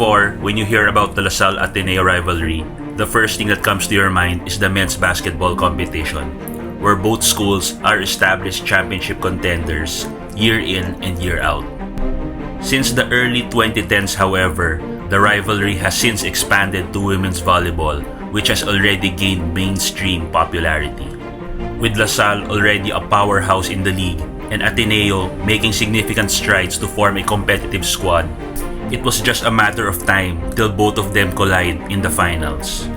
Therefore, when you hear about the Salle Ateneo rivalry, the first thing that comes to your mind is the men's basketball competition, where both schools are established championship contenders year in and year out. Since the early 2010s, however, the rivalry has since expanded to women's volleyball, which has already gained mainstream popularity. With LaSalle already a powerhouse in the league and Ateneo making significant strides to form a competitive squad, it was just a matter of time till both of them collide in the finals.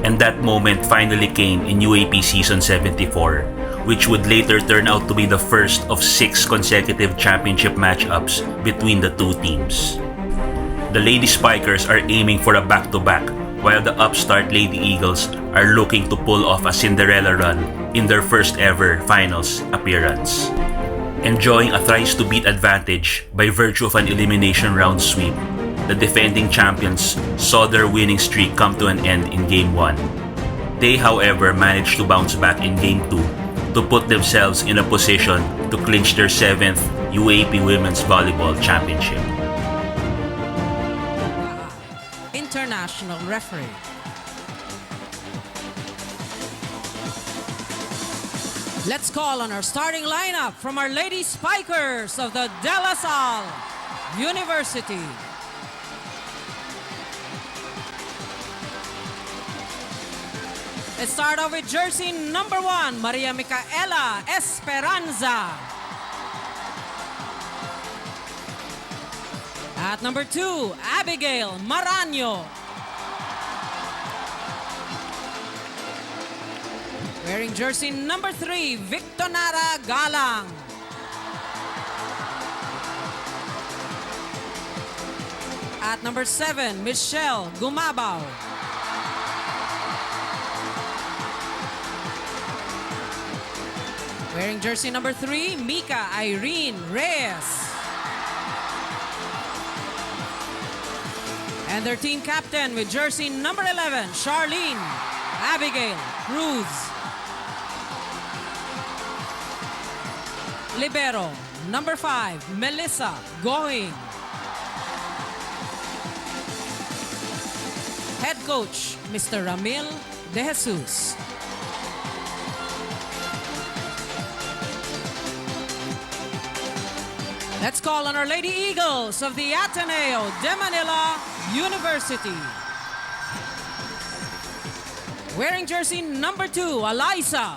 And that moment finally came in UAAP Season 74, which would later turn out to be the first of 6 consecutive championship matchups between the two teams. The Lady Spikers are aiming for a back-to-back, while the upstart Lady Eagles are looking to pull off a Cinderella run in their first ever finals appearance. Enjoying a thrice-to-beat advantage by virtue of an elimination round sweep, the defending champions saw their winning streak come to an end in Game 1. They, however, managed to bounce back in Game 2 to put themselves in a position to clinch their 7th UAAP Women's Volleyball Championship. International referee. Let's call on our starting lineup from our Lady Spikers of the De La Salle University. Let's start off with jersey number 1, Maria Micaela Esperanza. At number 2, Abigail Maraño. Wearing jersey number 3, Victonara Galang. At number 7, Michelle Gumabaw. Wearing jersey number 3, Mika Irene Reyes. And their team captain with jersey number 11, Charlene Abigail Cruz. Libero, number 5, Melissa Going. Head coach, Mr. Ramil De Jesus. Let's call on our Lady Eagles of the Ateneo de Manila University. Wearing jersey number 2, Eliza.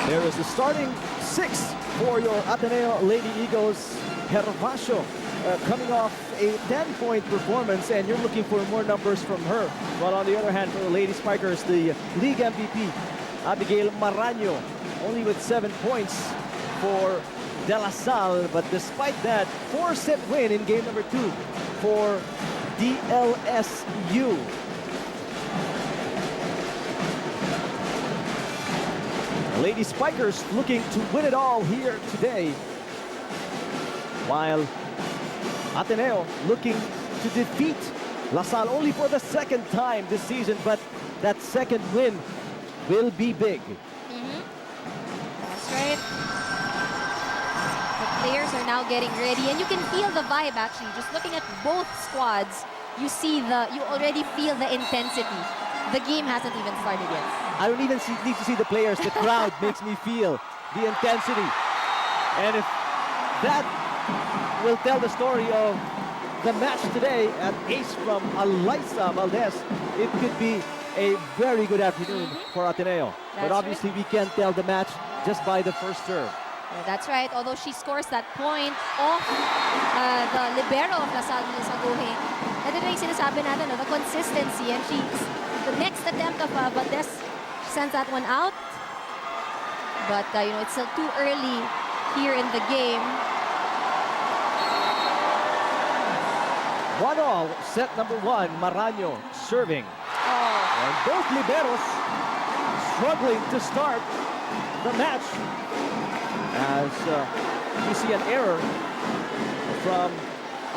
There is the starting 6 for your Ateneo Lady Eagles. Hervasio coming off a 10-point performance, and you're looking for more numbers from her. But on the other hand, for the Lady Spikers, the league MVP, Abigail Maraño, only with 7 points for De La Salle. But despite that, 4-set win in game number 2 for DLSU. Lady Spikers looking to win it all here today, while Ateneo looking to defeat LaSalle only for the 2nd time this season, but that 2nd win will be big. That's right. The players are now getting ready, and you can feel the vibe actually. Just looking at both squads, you already feel the intensity. The game hasn't even started yet. I don't even need to see the players. The crowd makes me feel the intensity. And if that will tell the story of the match today, an ace from Eliza Valdez, it could be a very good afternoon for Ateneo. But obviously we can't tell the match just by the first serve. Yeah, that's right. Although she scores that point off the libero of LaSalle, Melissa Going. Ito na yung sinasabi natin, the consistency. And the next attempt of Valdez sends that one out. But, it's still too early here in the game. 1-all, set number 1, Maraño serving. And both liberos struggling to start the match, as we see an error from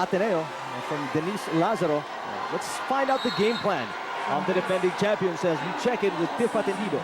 Ateneo, from Denise Lazaro. Let's find out the game plan of the defending champions as we check in with Tiff Atendido.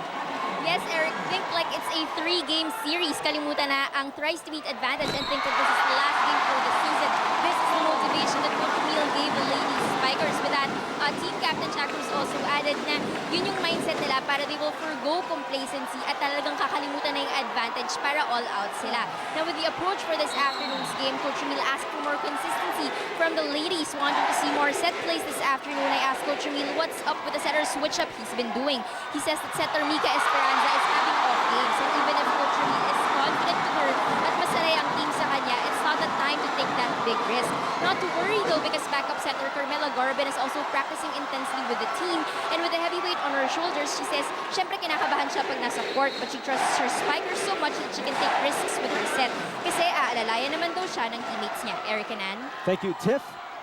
Yes, Eric, think like it's a 3-game series. Kalimutan na ang thrice-to-beat advantage and think that this is the last game for the season. This is the motivation that Coach Camille gave the ladies Spikers. With that, team captain Jack Cruz also added na yun yung mindset nila para they will forgo complacency at talagang kakalimutan na yung advantage para all out sila. Now with the approach for this afternoon's game, Coach Camille asked for more consistency from the ladies, wanting to see more set plays this afternoon. I asked Coach Camille what's up with the setter switch-up he's been doing. He says that setter Mika Esperanza is having off games, and even if Coach Camille is confident to her at masanay ang team sa kanya, it's not the time to take that big risk. Not to worry though, because backup setter Carmela Garben is also practicing intensely with the team, and with the heavyweight on her shoulders, she says, syempre kinakabahan siya pag nasa court, but she trusts her spikers so much that she can take risks with her set. Kasi aalalayan naman daw siya ng teammates niya. Eric and Ann. Thank you, Tiff.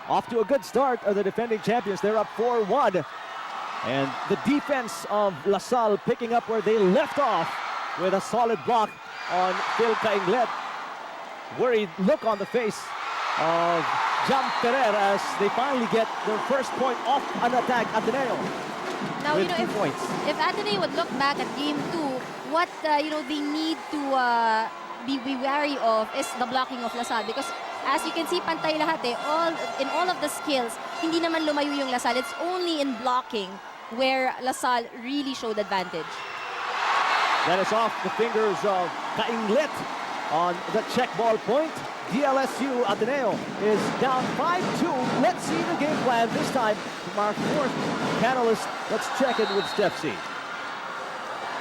Off to a good start are the defending champions. They're up 4-1. And the defense of LaSalle picking up where they left off with a solid block on Phil Cainglet. Worried look on the face of Jam Ferrer as they finally get their first point off an attack. Ateneo Now, with 2 points. if Ateneo would look back at game 2, what they need to be wary of is the blocking of LaSalle, because as you can see, pantay lahat eh. In all of the skills, hindi naman lumayo yung LaSalle. It's only in blocking where LaSalle really showed advantage. That is off the fingers of Cainglet on the check ball point. DLSU Ateneo is down 5-2. Let's see the game plan this time from our fourth panelist. Let's check in with Steph C.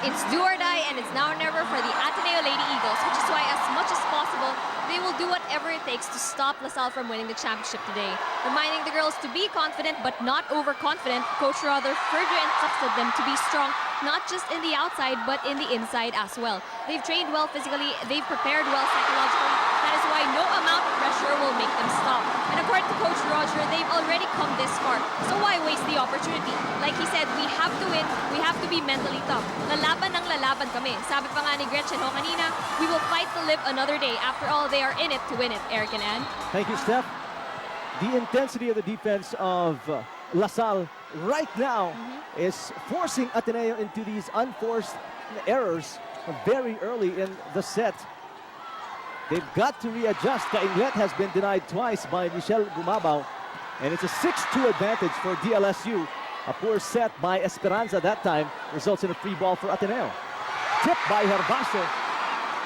It's do or die, and it's now or never for the Ateneo Lady Eagles, which is why as much as possible, they will do whatever it takes to stop LaSalle from winning the championship today. Reminding the girls to be confident but not overconfident, Coach Rother further entrusted them to be strong, not just in the outside but in the inside as well. They've trained well physically, they've prepared well psychologically. That is why no amount of pressure will make them stop. And according to Coach Roger, they've already come this far, so why waste the opportunity? Like he said, we have to win, we have to be mentally tough. Lalaban ng lalaban kami. Sabi pa nga ni Gretchen Ho kanina, we will fight to live another day. After all, they are in it to win it. Eric and Ann. Thank you, Steph. The intensity of the defense of LaSalle right now is forcing Ateneo into these unforced errors very early in the set. They've got to readjust. Cainglet has been denied twice by Michelle Gumabaw, and it's a 6-2 advantage for DLSU. A poor set by Esperanza that time results in a free ball for Ateneo. Tipped by Herbacio.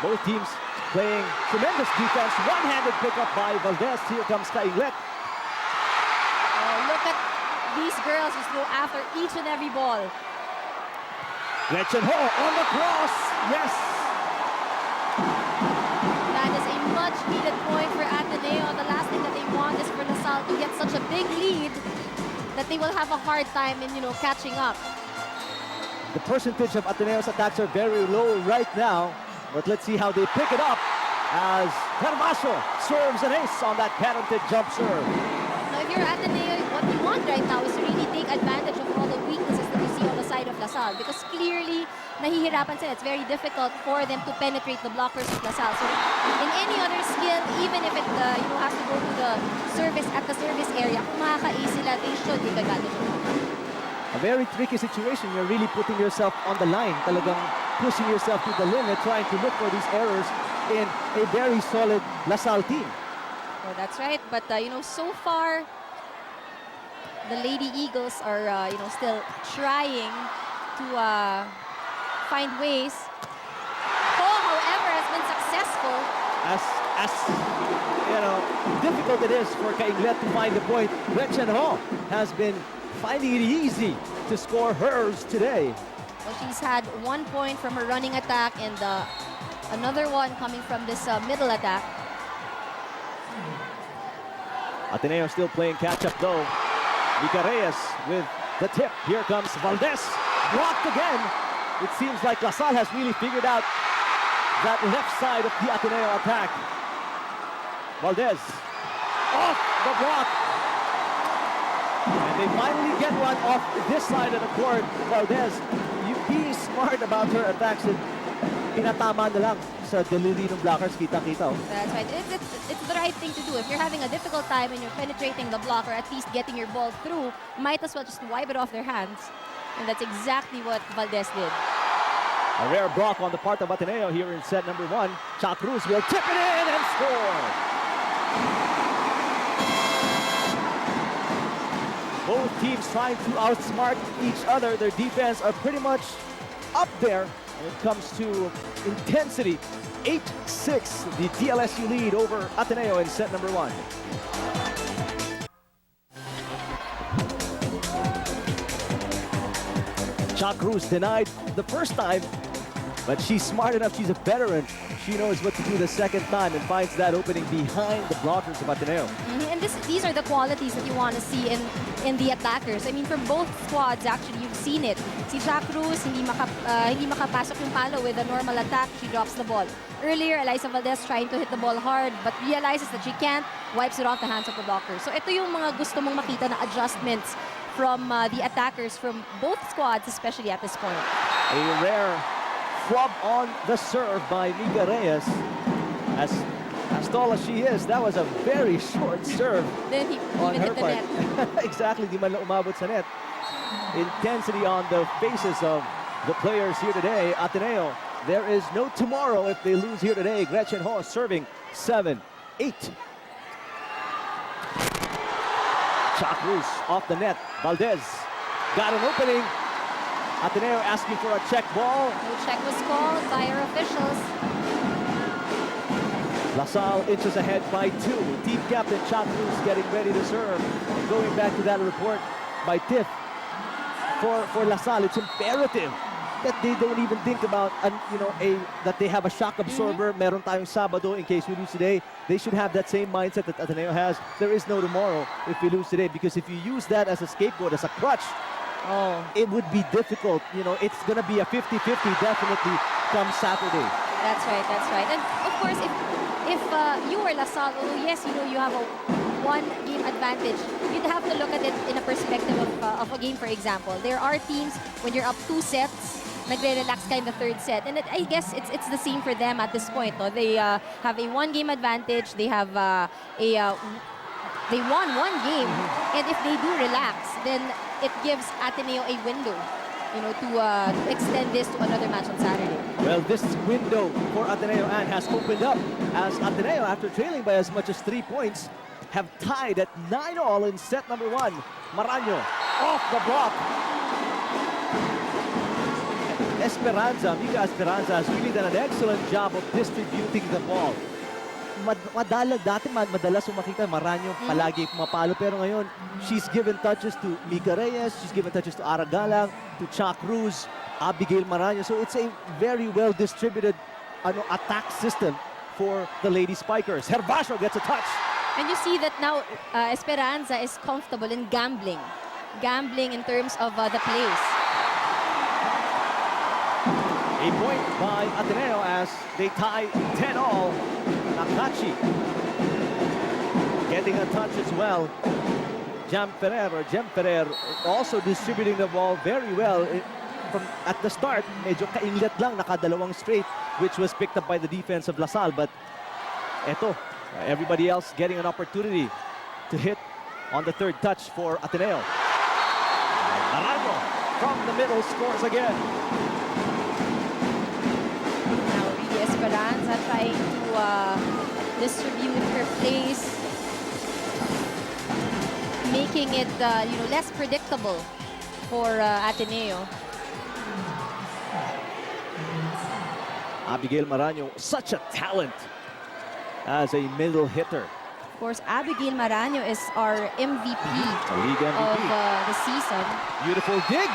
Both teams playing tremendous defense. One-handed pickup by Valdez. Here comes Cainglet. Look at these girls just go after each and every ball. Gretchen Ho on the cross. Yes. That is a much-needed point for Ateneo. The last thing that they want is for LaSalle to get such a big lead that they will have a hard time in, catching up. The percentage of Ateneo's attacks are very low right now, but let's see how they pick it up as Herbacio serves an ace on that patented jump serve. Now, if you're Ateneo, what you want right now is to really take advantage of all the weaknesses that you see on the side of LaSalle, because clearly, nahihirapan sila. It's very difficult for them to penetrate the blockers of LaSalle. So, in any other skill, even if it has to go to the service at the service area, kung makaka-ace sila, they should take advantage of it. A very tricky situation. You're really putting yourself on the line, talagang pushing yourself to the limit, trying to look for these errors in a very solid LaSalle team. Oh, that's right. But, so far, the Lady Eagles are, still trying to find ways. Ho, however, has been successful. As difficult it is for Cainglet to find the point, Gretchen Ho has been finding it easy to score hers today. Well, she's had 1 point from her running attack and another one coming from this middle attack. Ateneo still playing catch-up though. Mika Reyes with the tip. Here comes Valdez. Blocked again. It seems like LaSalle has really figured out that left side of the Ateneo attack. Valdez off the block. And they finally get one off this side of the court. Valdez, you be smart about her attacks. Pinatama na lang sa delivery ng blockers. Kita-kita. That's right. It's the right thing to do. If you're having a difficult time and you're penetrating the block, or at least getting your ball through, might as well just wipe it off their hands. And that's exactly what Valdez did. A rare block on the part of Ateneo here in set number 1. Cha Cruz will tip it in and score. Both teams trying to outsmart each other. Their defense are pretty much up there when it comes to intensity. 8-6, the DLSU lead over Ateneo in set number 1. Cha Cruz denied the first time, but she's smart enough, she's a veteran. She knows what to do the second time and finds that opening behind the blockers of Ateneo. And these are the qualities that you want to see in the attackers. I mean, from both squads, actually, you've seen it. Si Cha Cruz, hindi makapasok yung palo with a normal attack. She drops the ball. Earlier, Eliza Valdez trying to hit the ball hard, but realizes that she can't, wipes it off the hands of the blockers. So ito yung mga gusto mong makita na adjustments from the attackers from both squads, especially at this point. A rare flub on the serve by Mika Reyes. As tall as she is, that was a very short serve. Then he on even her hit the part. net. Exactly, di man lang umabot sa net. Intensity on the faces of the players here today. Ateneo, there is no tomorrow if they lose here today. Gretchen Ho serving 7-8. Cha Cruz off the net. Valdez got an opening. Ateneo asking for a check ball. No check was called by our officials. LaSalle inches ahead by 2. Team captain Cha Cruz getting ready to serve. Going back to that report by Tiff. For LaSalle, it's imperative that they don't even think about that they have a shock absorber. Meron tayong Sabado in case we lose today. They should have that same mindset that Ateneo has. There is no tomorrow if we lose today, because if you use that as a scapegoat, as a crutch, it would be difficult. It's going to be a 50-50 definitely come Saturday. That's right, that's right. And of course, if you were LaSalle, yes, you have a one-game advantage, you'd have to look at it in a perspective of a game, for example. There are teams, when you're up 2 sets, nagre-relax ka in the 3rd set. And I guess it's the same for them at this point. No? They have a one-game advantage. They have they won 1 game. And if they do relax, then it gives Ateneo a window, to extend this to another match on Saturday. Well, this window for Ateneo has opened up as Ateneo, after trailing by as much as 3 points, have tied at 9-all in set number 1. Maraño off the block. Mika Esperanza has really done an excellent job of distributing the ball. Madalas makita Maraño palagi pumapalo, pero ngayon she's given touches to Mika Reyes, she's given touches to Aragalang, to Cha Cruz, Abigail Maraño. So it's a very well distributed attack system for the Lady Spikers. Herbacio gets a touch. And you see that now Esperanza is comfortable in gambling in terms of the plays. A point by Ateneo as they tie 10-all. Nakachi getting a touch as well. Jem Ferrer also distributing the ball very well. From at the start, medyo kainlet lang, nakadalawang straight, which was picked up by the defense of LaSalle. But eto, everybody else getting an opportunity to hit on the 3rd touch for Ateneo. Maraño from the middle scores again. Now really Esperanza trying to distribute her plays, making it less predictable for Ateneo. Abigail Maraño, such a talent as a middle hitter. Of course, Abigail Maraño is our MVP, League MVP. of the season. Beautiful dig.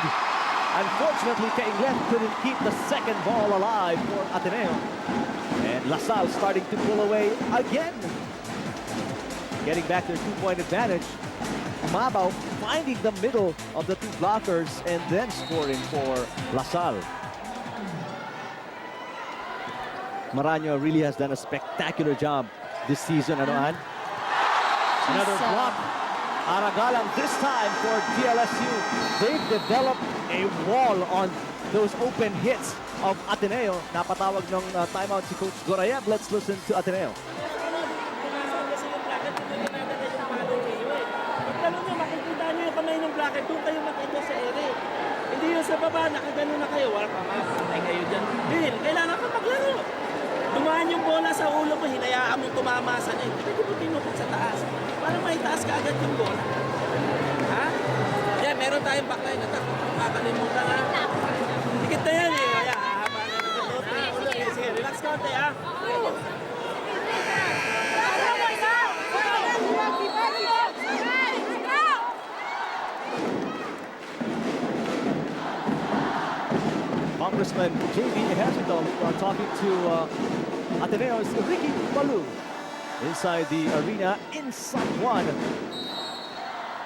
Unfortunately, Kainglet couldn't keep the second ball alive for Ateneo. And LaSalle starting to pull away again. Getting back their 2-point advantage. Mabaw finding the middle of the 2 blockers and then scoring for LaSalle. Maraño really has done a spectacular job this season. Another block. Aragalang this time for DLSU. They've developed a wall on those open hits of Ateneo. Napatawag ng timeout si Coach Gorayev. Let's listen to Ateneo. Pagtanong nyo, makikita nyo yung kamay ng bracket, doon kayo makita sa ere. Hindi yung sa baba, nakagano na kayo, wala pa patay kayo dyan. Bill, kailangan ka maglaro. Dumaan yung bola sa ulo mo, hinayaan mo tumama sa net. Hindi mo tinupot sa taas. Para maitaas ka agad yung bola. Ha? Yan, meron tayong backline. Kakalimutan ha. Higit na yan eh. Kaya hahaba na ng ulo. Sige, relax ka konti ha. Congressman J.B. Ejercito talking to Ateneo's Ricky Balu inside the arena in San Juan.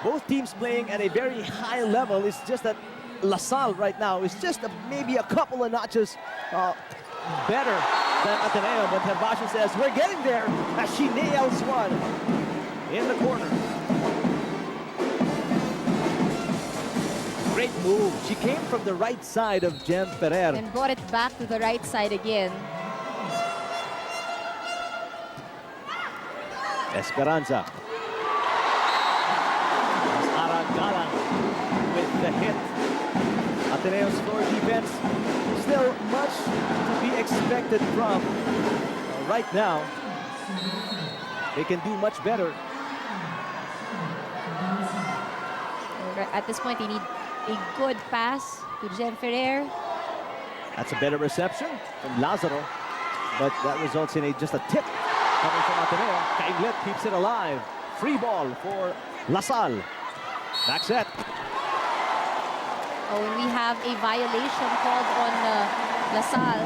Both teams playing at a very high level. It's just that La Salle right now is just maybe a couple of notches better than Ateneo, but Gervasio says we're getting there as she nails one in the corner. Great move. She came from the right side of Jem Ferrer. And brought it back to the right side again. Esperanza. Galang with the hit. Ateneo's floor defense still much to be expected from right now. They can do much better. At this point, they need a good pass to Jen Ferrer. That's a better reception from Lazaro, but that results in just a tip coming from Ateneo. Kainglet keeps it alive. Free ball for La Salle. Back set. Oh, and we have a violation called on La Salle.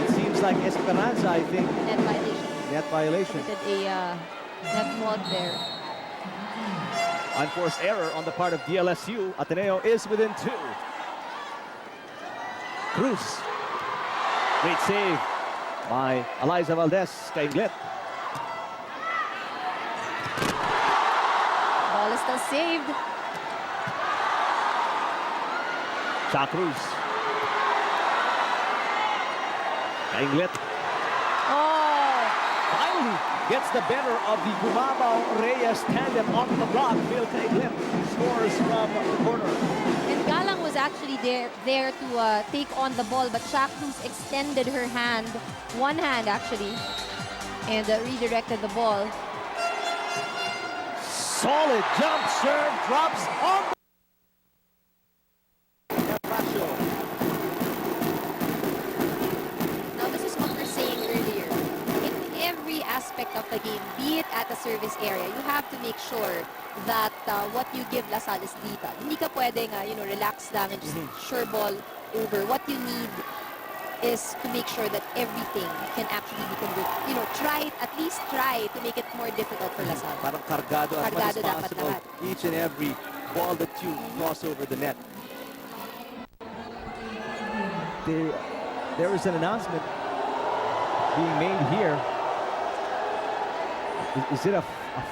It seems like Esperanza, I think. Net violation. Net violation. Did a net mod there. Unforced error on the part of DLSU. Ateneo is within 2. Cruz. Great save by Eliza Valdez. Kainglet. Ball is still saved. Cha Cruz. Kainglet. Oh! Finally gets the better of the Gumabao-Reyes tandem on the block. Phil Kainglet scores from the corner. And Galang was actually there to take on the ball, but Cha Cruz extended her hand, one hand actually, and redirected the ball. Solid jump serve, drops on the Now this is what we were saying earlier. In every aspect of the game, be it at the service area, you have to make sure that what you give La Salle is lethal. Hindi ka pwedeng, relax lang and just sure ball over. What you need is to make sure that everything can actually be converted. At least try to make it more difficult for La Salle. Parang kargado as much as Kargado dapat possible. lahat. Each and every ball that you cross over the net. There is an announcement being made here. Is it a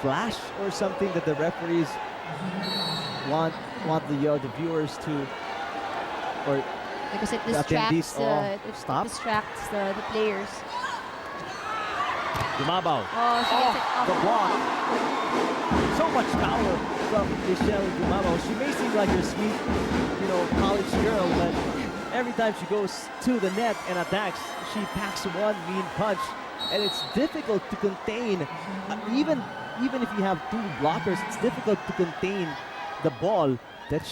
flash or something that the referees want the viewers to, or Because it the attendees distracts, stop? the players. Gumabao. Oh, she gets it off The block. So much power from Michelle Gumabao. She may seem like a sweet, college girl, but every time she goes to the net and attacks, she packs one mean punch, and it's difficult to contain. Even if you have 2 blockers, it's difficult to contain the ball that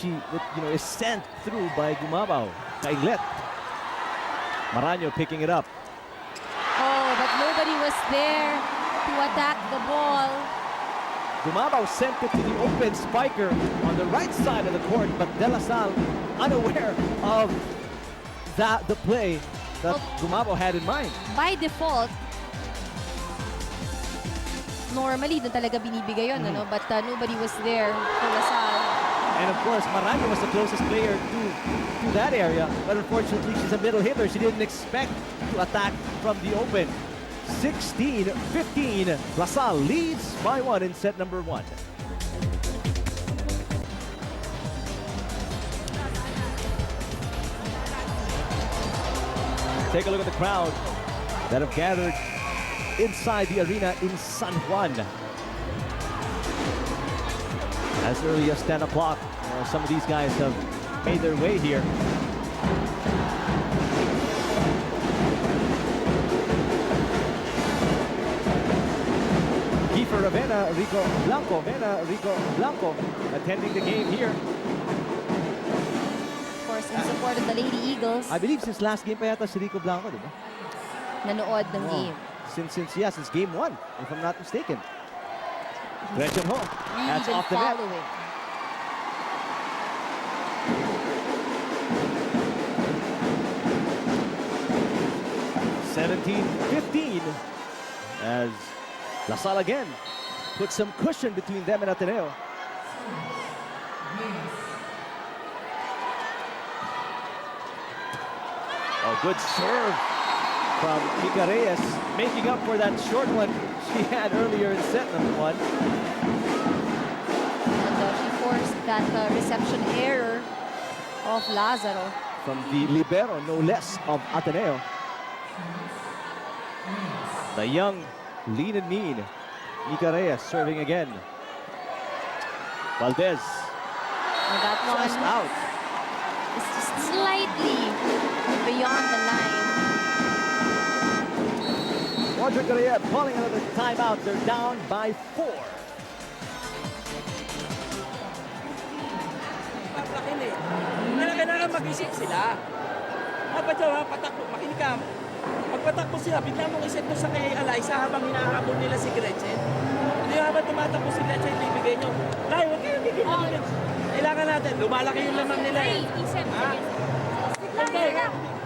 is sent through by Gumabao. Kainglet. Maraño picking it up. Oh, but nobody was there to attack the ball. Gumabao sent it to the open spiker on the right side of the court, but De La Salle unaware of the play that Gumabao had in mind. By default, normally doon talaga binibigay yun, but nobody was there for La Salle. And of course, Maraño was the closest player to that area, but unfortunately she's a middle hitter. She didn't expect to attack from the open. 16-15, La Salle leads by 1 in set number 1. Take a look at the crowd that have gathered inside the arena in San Juan. As early as 10 o'clock, some of these guys have made their way here. Vena Rico Blanco attending the game here. Of course, in support of the Lady Eagles. I believe since last game pa yata si Rico Blanco, di ba? Nanood ng game. Since game 1, if I'm not mistaken. Gretchen Ho, Really that's been off the net. following. (17-15) as La Salle again put some cushion between them and Ateneo. Oh, good serve from Mika Reyes, making up for that short one she had earlier in set number 1. And she forced that reception error of Lazaro. From the libero, no less, of Ateneo. The young, lean and mean Mika Reyes serving again. Valdez And that just one out. is just slightly beyond the line. Roger Garriet calling another timeout. They're down by 4. Paplakin eh. Kailangan mag-isip sila. Dapat yun, patakbo, makinig ka. Pagpatakbo sila, bigla mong isip doon sa kay Eliza habang hinahabol nila si Gretchen. Hindi habang tumatakbo si Gretchen, ibibigay nyo. Dahil, huwag kayo bigyan. Kailangan natin, lumalaki yung lamang nila eh. Hindi,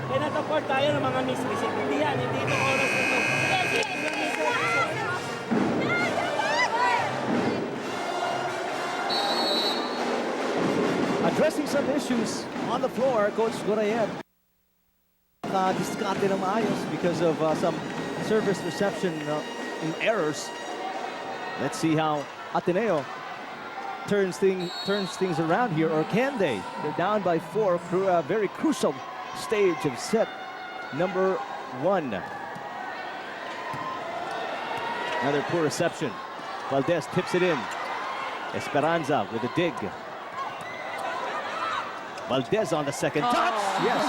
kaya nataport tayo ng mga miss-receive. Hindi yan, hindi itong oras na ito. Addressing some issues on the floor, Coach Gorayev. Diskarte ng maayos because of some service reception errors. Let's see how Ateneo turns things around here, or can they? They're down by 4 through a very crucial stage of set number 1. Another poor reception. Valdez tips it in. Esperanza with a dig. Valdez on the second touch. Yes.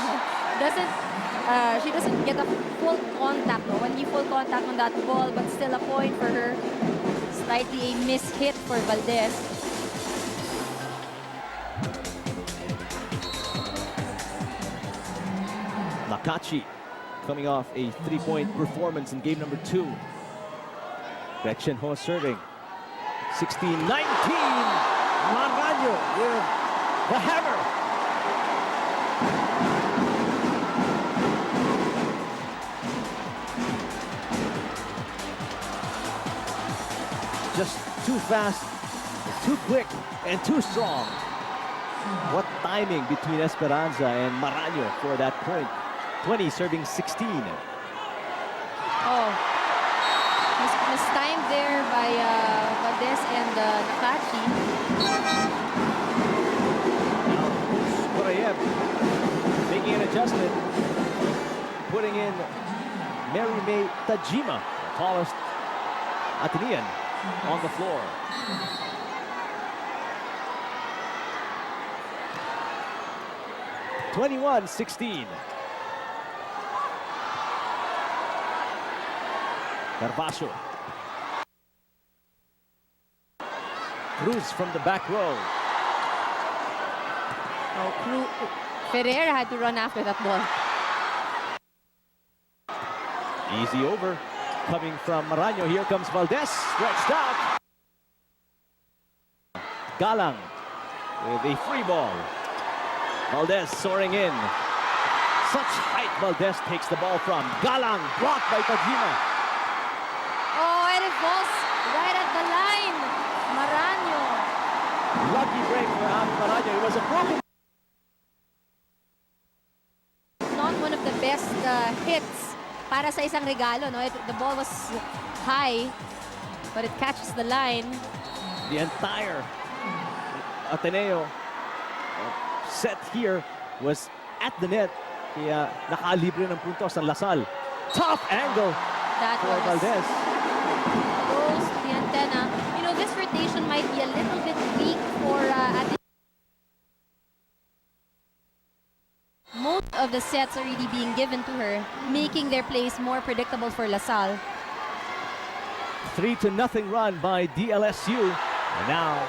She doesn't get a full contact, no? When you full contact on that ball, but still a point for her. Slightly a miss hit for Valdez. Nakachi coming off a 3-point performance in game number 2. Gretchen Ho serving. 16-19. Margallo with the hammer. Just too fast, too quick, and too strong. What timing between Esperanza and Margallo for that point. 20 serving 16. Oh, mistimed there by Valdez and Nakachi. Gorayev making an adjustment, putting in Mary May Tajima, the tallest Atenean on the floor. (21-16). Carvacio. Cruz from the back row. Oh, Ferrer had to run after that ball. Easy over. Coming from Marano. Here comes Valdez. Stretched out. Galang with a free ball. Valdez soaring in. Such height Valdez takes the ball from. Galang blocked by Tajima. Oh, and it falls right at the line. Marano. Lucky break for Ami Marano. It was a broken. Not one of the best hits para sa isang regalo, no? The ball was high, but it catches the line. The entire Ateneo set here was at the net. Kaya nakalibre ng puntos ang La Salle. Top angle That for was Valdez. close to the antenna. You know, this rotation might be a little bit week for Ateneo. Most of the sets are really being given to her, making their plays more predictable for LaSalle. 3-0 run by DLSU. And now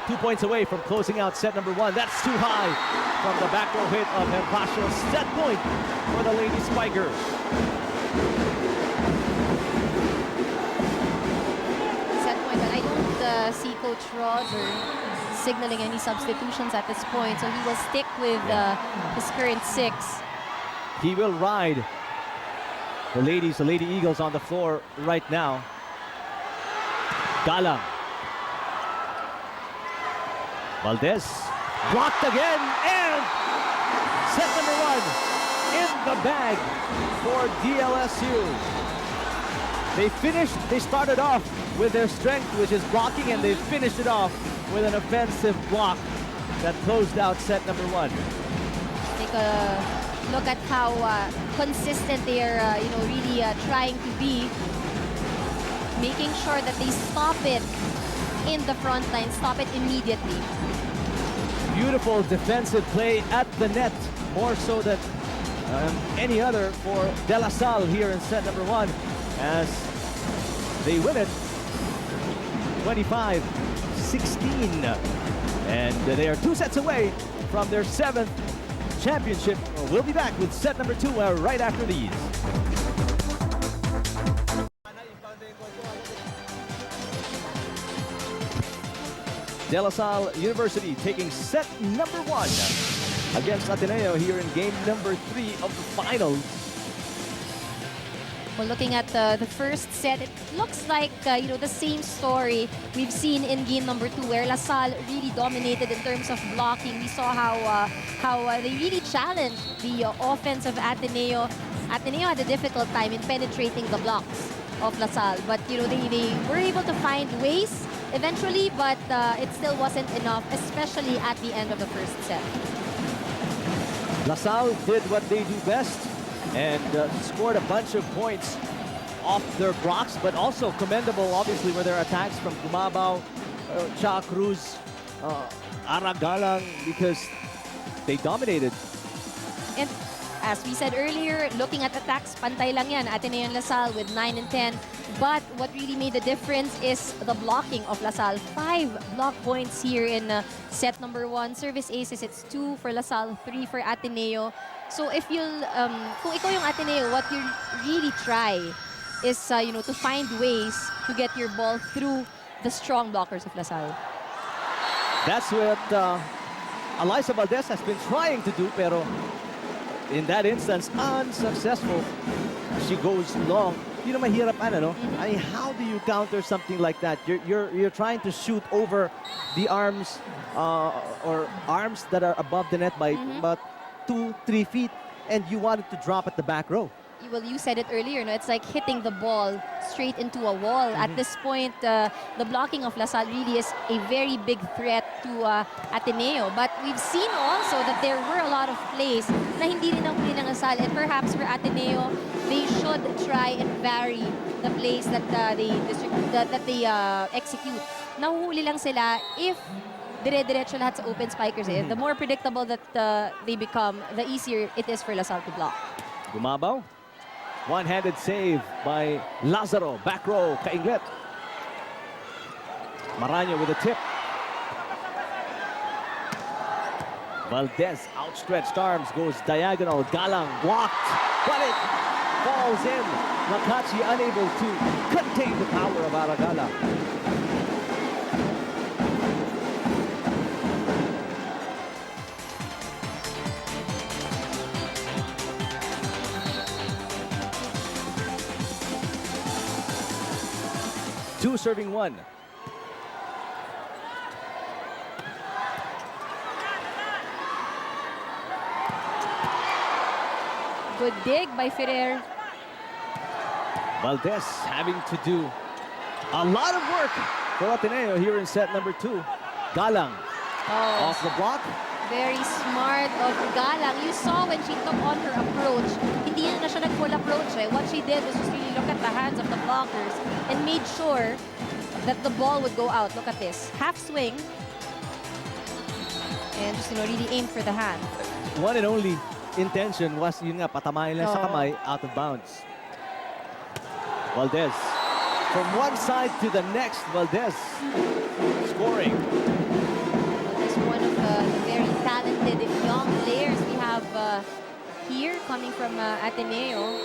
2 points away from closing out set number 1. That's too high from the back row hit of Herbacio. Set point for the Lady Spikers. Set point, but I don't see Coach Roger signaling any substitutions at this point, so he will stick with his current 6. He will ride the Lady Eagles on the floor right now. Galang. Valdez blocked again, and set number 1 in the bag for DLSU. They started off with their strength, which is blocking, and they finished it off with an offensive block that closed out set number 1. Take a look at how consistent they are, really trying to be, making sure that they stop it in the front line, stop it immediately. Beautiful defensive play at the net, more so than any other for De La Salle here in set number 1, as they win it 25-16. And they are 2 sets away from their 7th championship. We'll be back with set number 2 right after these. De La Salle University taking set number 1 against Ateneo here in game number 3 of the finals. Well, looking at the first set, it looks like the same story we've seen in game number 2, where LaSalle really dominated in terms of blocking. We saw how they really challenged the offense of Ateneo. Ateneo had a difficult time in penetrating the blocks of LaSalle, but they were able to find ways eventually, but it still wasn't enough, especially at the end of the first set. LaSalle did what they do best and scored a bunch of points off their blocks, but also commendable, obviously, were their attacks from Gumabaw, Cha Cruz, Aragalang, because they dominated. And as we said earlier, looking at attacks, pantay lang yan, Ateneo and LaSalle with 9 and 10. But what really made the difference is the blocking of LaSalle. 5 block points here in set number 1. Service aces, it's 2 for LaSalle, 3 for Ateneo. So if you'll, kung ikaw yung Ateneo, what you really try is, to find ways to get your ball through the strong blockers of LaSalle. That's what Alyssa Valdez has been trying to do, pero in that instance, unsuccessful. She goes long. Mahirap, no? I mean, how do you counter something like that? You're trying to shoot over the arms or arms that are above the net by about 2-3 feet, and you want it to drop at the back row. Well, you said it earlier, no? It's like hitting the ball straight into a wall. At this point, the blocking of LaSalle really is a very big threat to Ateneo. But we've seen also that there were a lot of plays na hindi rin nahuli ng LaSalle. And perhaps for Ateneo, they should try and vary the plays that they execute. Nahuhuli lang sila if dire-diretso lahat sa open spikers. The more predictable that they become, the easier it is for LaSalle to block. Gumabaw. One-handed save by Lazaro. Back row, Kainglet. Maraño with a tip. Valdez, outstretched arms, goes diagonal. Galang blocked, but it falls in. Nakachi unable to contain the power of Aragala. Two serving 1. Good dig by Ferrer. Valdez having to do a lot of work for Ateneo here in set number 2. Galang off the block. Very smart of Galang. You saw when she took on her approach, hindi na siya nag-full approach. What she did was just really look at the hands of the blockers and made sure that the ball would go out. Look at this. Half swing, And just, really aim for the hand. One and only intention was yun nga, patamahin lang sa kamay, out of bounds. Valdez. From one side to the next, Valdez scoring. That's one of the very talented young players we have here coming from Ateneo.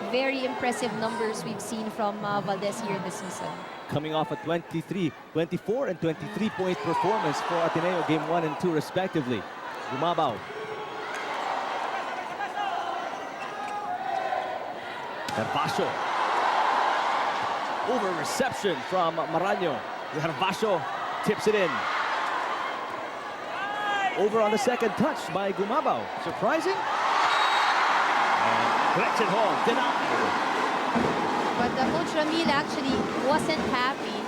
Very impressive numbers we've seen from Valdez here this season. Coming off a 24 and 23-point performance for Ateneo game 1 and 2 respectively. Gumabaw. Gervasio. Over reception from Maraño. Gervasio tips it in. Over on the second touch by Gumabaw. Surprising. And Gretchen Hall denied. But Coach Ramil actually wasn't happy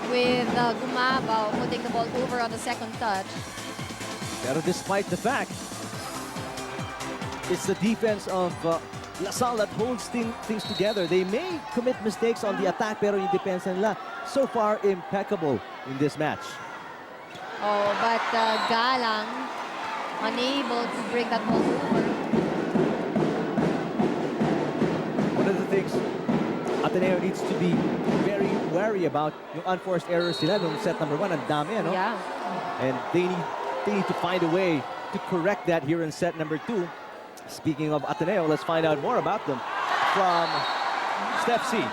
with Gumabaw putting the ball over on the second touch. Pero despite the fact, it's the defense of LaSalle that holds things together. They may commit mistakes on the attack, pero yung defense nila so far impeccable in this match. Oh, but Galang unable to bring that ball over. One of the things Ateneo needs to be very wary about yung unforced errors nila nung set number 1. Ang dami, ano? Yeah. And they need to find a way to correct that here in set number 2. Speaking of Ateneo, let's find out more about them from Steph C.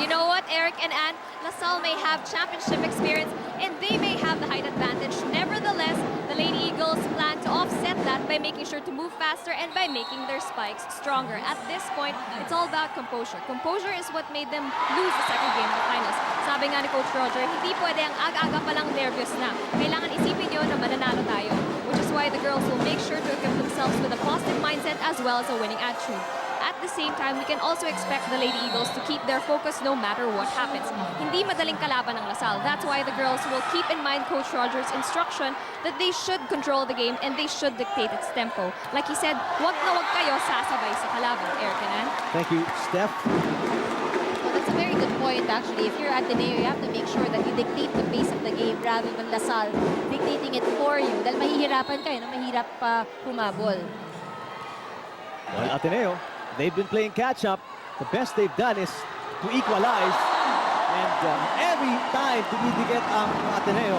You know what, Eric and Ann? LaSalle may have championship experience and they may have the height advantage. Nevertheless, the Lady Eagles plan to offset that by making sure to move faster and by making their spikes stronger. At this point, it's all about composure. Composure is what made them lose the second game of the finals. Sabi nga ni Coach Roger, hindi pwede ang aga-aga palang nervyos na. Kailangan isipin nyo na mananalo tayo. Which is why the girls will make sure to equip themselves with a positive mindset as well as a winning attitude. At the same time, we can also expect the Lady Eagles to keep their focus no matter what happens. Hindi madaling kalaban ng LaSalle. That's why the girls will keep in mind Coach Roger's instruction that they should control the game and they should dictate its tempo. Like he said, wag na wag kayo sasabay sa kalaban, Eric and Ann. Thank you, Steph. Well, that's a very good point, actually. If you're Ateneo, you have to make sure that you dictate the pace of the game rather than LaSalle dictating it for you. Dahil mahihirapan kayo, mahirap pa humabol. Well, Ateneo, they've been playing catch-up. The best they've done is to equalize. And every time tumitiget ang Ateneo,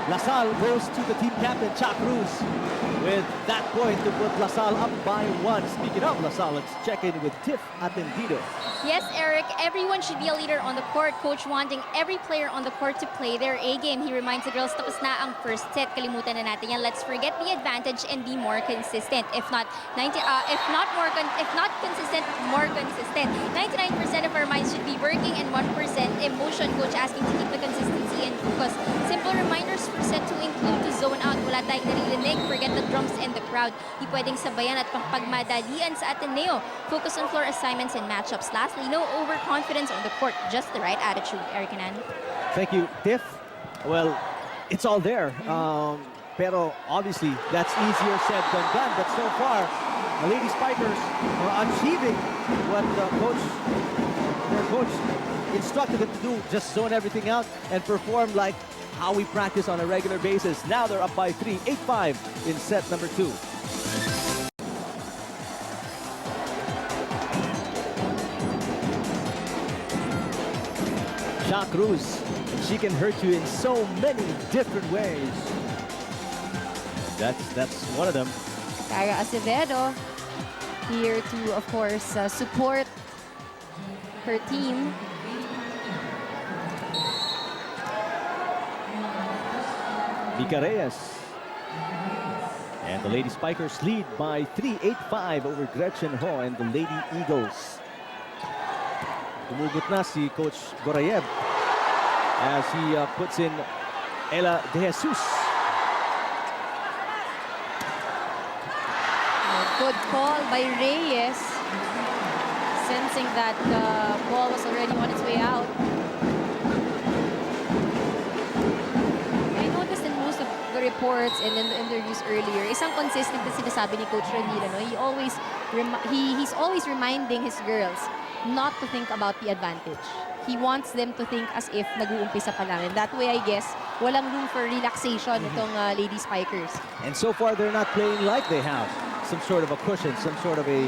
LaSalle goes to the team captain, Chuck Cruz, with that point to put LaSalle up by 1. Speaking of LaSalle, let's check in with Tiff Atendido. Yes, Eric, everyone should be a leader on the court. Coach wanting every player on the court to play their A-game. He reminds the girls, tapos na ang first set. Kalimutan na natin yan. Let's forget the advantage and be more consistent. If not consistent, more consistent. 99% of our minds should be working and 1% emotion. Coach asking to keep the consistency and focus. Simple reminders for set to include to zone out. Wala tayong naririnig. Forget the drums and the crowd. Di pwedeng sabayan at pagmadalian sa Ateneo. Focus on floor assignments and matchups. Lastly, no overconfidence on the court. Just the right attitude, Eric and Ann. Thank you, Tiff. Well, it's all there. Pero obviously, that's easier said than done. But so far, the Lady Spikers are achieving what their coach instructed them to do. Just zone everything out and perform like how we practice on a regular basis. Now they're up by 3, 8-5 in set number 2. Shaq Cruz, she can hurt you in so many different ways. That's one of them. Cara Acevedo here to, of course, support her team. Mika Reyes. And the Lady Spikers lead by 3, 8-5 over Gretchen Ho and the Lady Eagles. Tumugot na si Coach Gorayev as he puts in Ella De Jesus. Good call by Reyes. Sensing that the ball was already on its way out. I noticed in most of the reports and in the interviews earlier, isang consistent na sinasabi ni Coach Ramil, no? He's always reminding his girls not to think about the advantage. He wants them to think as if nag-uumpisa pa lang. And that way, I guess, walang room for relaxation itong Lady Spikers. And so far, they're not playing like they have some sort of a cushion, some sort of a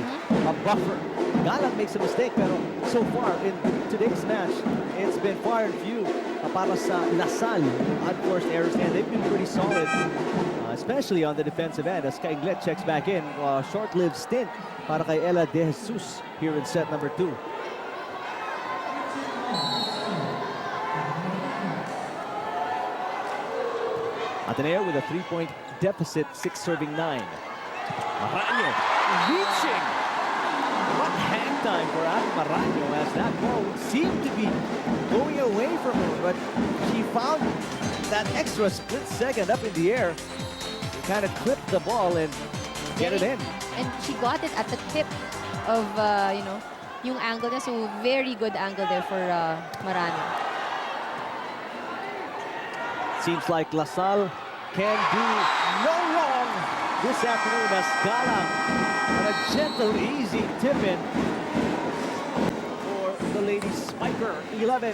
buffer. Galang makes a mistake, pero so far in today's match, it's been far and few para sa Lasal. Unforced errors, and they've been pretty solid, especially on the defensive end as Kainglet checks back in. Short-lived stint para kay Ella De Jesus here in set number 2. Ateneo with a 3-point deficit, 6 serving 9. Maraño reaching. What hang time for Maraño as that ball seemed to be going away from her, but she found that extra split second up in the air. She kind of clipped the ball and get it in. And she got it at the tip of, yung angle niya. So, very good angle there for Maraño. Seems like LaSalle can do no wrong this afternoon as Galang on a gentle, easy tip-in for the Lady Spiker. 11-6.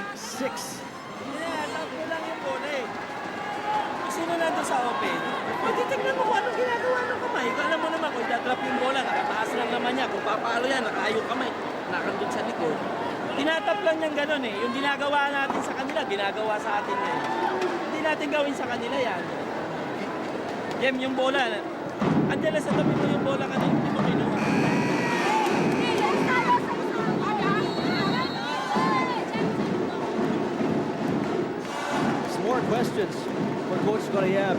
Takbo lang yung bola eh. Kung sino nandun sa open, titignan mo kung anong ginagawa ng kamay. Kung alam mo naman, kung dadrap yung bola, nakataas lang naman niya. Kung papalo yan, nakayong kamay, nakandun sa likod. Tinatap lang niyang gano'n eh. Yung ginagawa natin sa kanila, ginagawa sa atin eh. Hindi natin gawin sa kanila yan. Game yung bola. Andiyan lang sa tabi mo yung bola kanina, hindi mo kinuha. Some more questions for Coach Correa.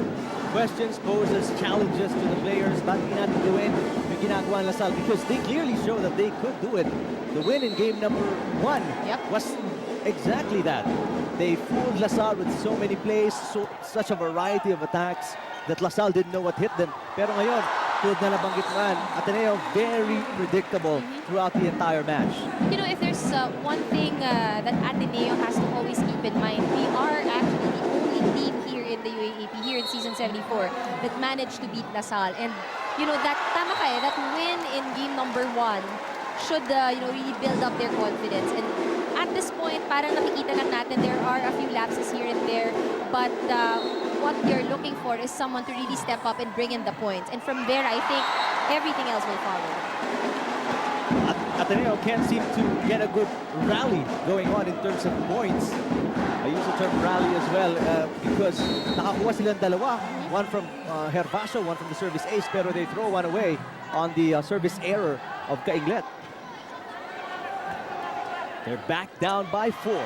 Questions poses challenges to the players. Ba't di natin gawin yung ginagawa ng LaSalle? Because they clearly show that they could do it. The win in game number 1 was exactly that. They fooled LaSalle with so many plays, such a variety of attacks that LaSalle didn't know what hit them. Pero ngayon, tulad na nabanggit man, Ateneo very predictable throughout the entire match. You know, if there's one thing that Ateneo has to always keep in mind, we are actually the only team here in the UAAP, here in season 74, that managed to beat LaSalle. And, you know, that tama ka that win in game number 1 should, really build up their confidence. And at this point, parang nakikita lang natin there are a few lapses here and there, but what you're looking for is someone to really step up and bring in the points. And from there, I think everything else will follow. Ateneo can't seem to get a good rally going on in terms of points. I use the term rally as well because nakakuha silang dalawa. One from Hervasio, one from the service ace, pero they throw one away on the service error of Kainglet. They're back down by 4.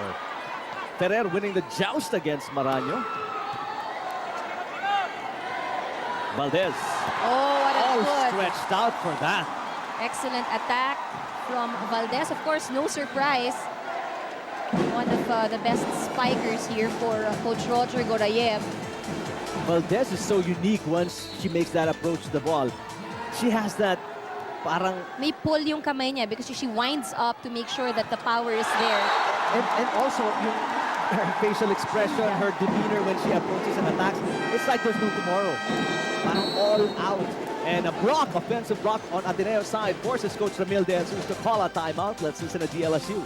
Ferrer winning the joust against Maraño. Valdez. Oh, what a All good. stretched out for that. Excellent attack from Valdez. Of course, no surprise. One of the best spikers here for Coach Roger Gorayev. Valdez is so unique once she makes that approach to the ball. She has that parang... May pull yung kamay niya because she winds up to make sure that the power is there. And also, her facial expression, her demeanor when she approaches and attacks, it's like there's no tomorrow. Parang all out. And a block, offensive block on Ateneo's side, forces Coach Ramil De Jesus to call a timeout. Let's listen to DLSU.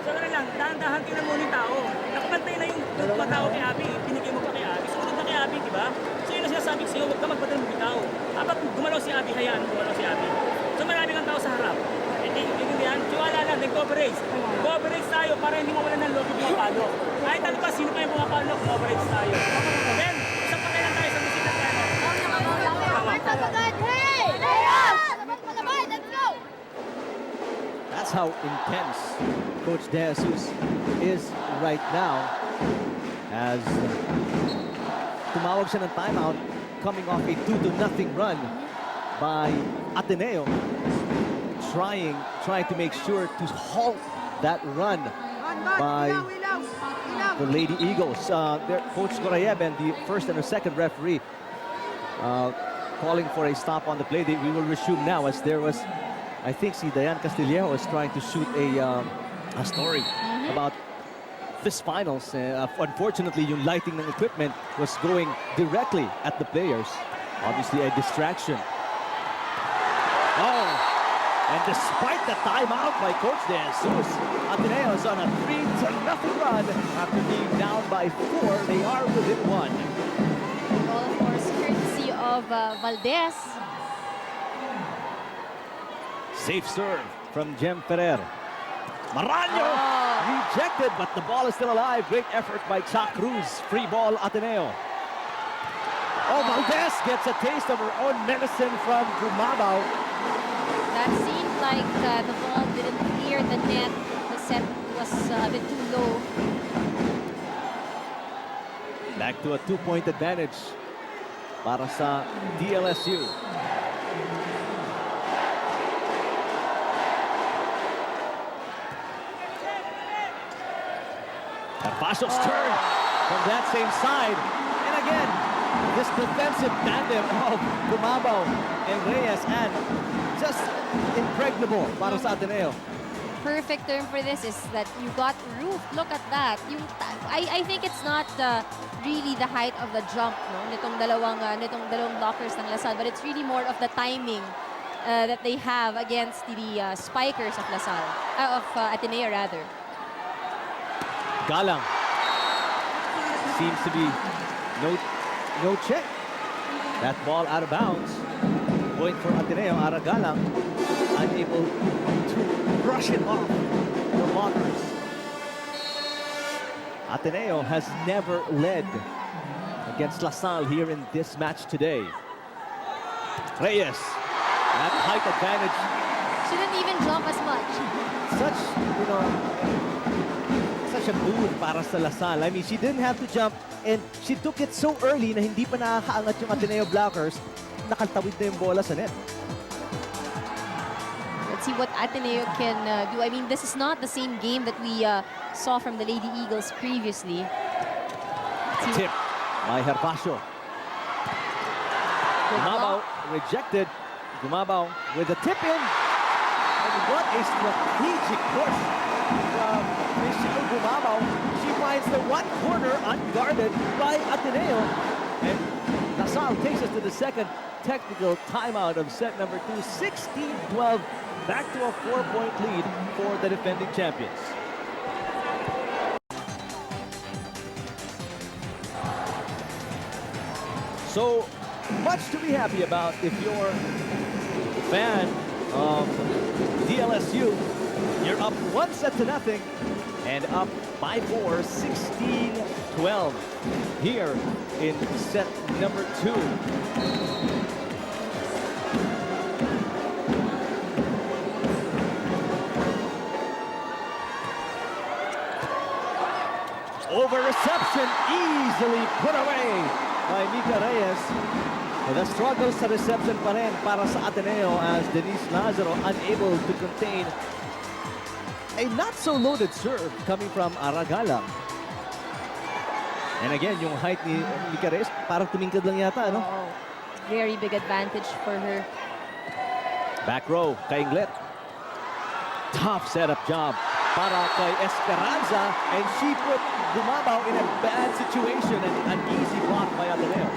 So ano lang, dahan-dahan tingnan mo yung tao. Nakapantay na yung mga tao kay Abby, pinigay mo pa kay Abby. Sumunod na kay Abby, di ba? So yun ang sinasabi ko sa'yo, huwag ka magpadala ng bitaw. Dapat gumalaw si Abby, hayaan mo gumalaw si Abby. So marami kang tao sa harap. Hindi yan, tiwala lang, nag-coverage. Coverage tayo para hindi mawala ng loob yung pumapalo. Kahit ano pa, sino pa yung pumapalo, coverage tayo. Then, isang patay lang tayo sa musika tayo. That's how intense Coach De Jesus is right now as tumawag siya ng timeout coming off a 2-0 run by Ateneo, trying to make sure to halt that run by the Lady Eagles. Coach Gorayev and the first and the second referee calling for a stop on the play. We will resume now as there was, I think, si Diane Castillejo is trying to shoot a story about this finals. Unfortunately, yung lighting ng equipment was going directly at the players. Obviously, a distraction. Oh, And despite the timeout by Coach De Jesus, Ateneo is on a 3-0 run after being down by 4. They are within 1. All, of course, courtesy of Valdez. Safe serve from Jem Ferrer. Maraño rejected, but the ball is still alive. Great effort by Cha Cruz. Free ball, Ateneo. Oh, Valdez gets a taste of her own medicine from Gumabaw. That seemed like the ball didn't clear the net. The set was a bit too low. Back to a 2-point advantage para sa DLSU. Paso's turn from that same side. And again, this defensive tandem of Gumabaw and Reyes, and just impregnable para sa Ateneo. Perfect term for this is that you got roof. Look at that. I think it's not really the height of the jump, no? Nitong dalawang blockers ng LaSalle, but it's really more of the timing that they have against the spikers of LaSalle, of Ateneo rather. Galang. Seems to be no check. That ball out of bounds. Point for Ateneo. Galang unable to brush it off the blockers. Ateneo has never led against LaSalle here in this match today. Reyes. That height advantage. Shouldn't even jump as much. Such, such a move para sa LaSalle. I mean, she didn't have to jump, and she took it so early na hindi pa nakakaangat yung Ateneo blockers. Nakatawid na yung bola sa net. Let's see what Ateneo can do. I mean, this is not the same game that we saw from the Lady Eagles previously. Tip by Herbacio. Gumabaw rejected. Gumabaw with a tip in. And what a strategic push from Michelle Gumabaw. She finds the one corner unguarded by Ateneo. And LaSalle takes us to the second technical timeout of set number 2. 16-12. Back to a 4-point lead for the defending champions. So much to be happy about if you're a fan of DLSU. You're up 1-0 and up by 4, 16-12 here in set number 2. Over reception, easily put away by Mika Reyes. The struggle sa reception pa rin para sa Ateneo as Denise Lazaro unable to contain a not-so-loaded serve coming from Aragalang. And again, yung height ni Mika Reyes, parang tumingkad lang yata, no? Oh, very big advantage for her. Back row, Kainglet. Tough setup job para kay Esperanza, and she put Gumabaw in a bad situation and an easy block by Ateneo.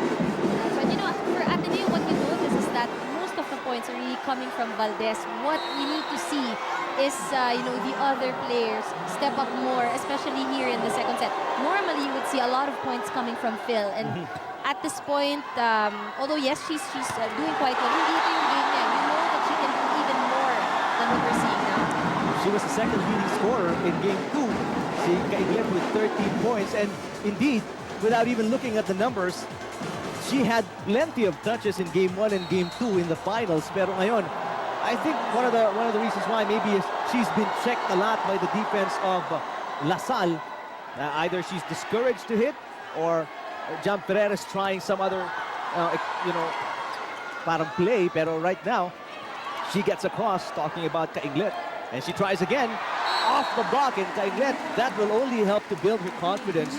But for Ateneo, what you notice is that most of the points are really coming from Valdez. What we need to see is, the other players step up more, especially here in the second set. Normally, you would see a lot of points coming from Phil, and at this point, although yes, she's doing quite well, hindi ito yung game niya. You know that she can do even more than what we're seeing now. She was the second leading scorer in game 2. She Kainglet with 13 points, and indeed, without even looking at the numbers, she had plenty of touches in game 1 and game 2 in the finals. Pero ngayon, I think one of the reasons why maybe is she's been checked a lot by the defense of LaSalle. Either she's discouraged to hit, or Jan Ferrer is trying some other, parang play. Pero right now, she gets across, talking about Kainglet. And she tries again, off the block, and Kainglet, that will only help to build her confidence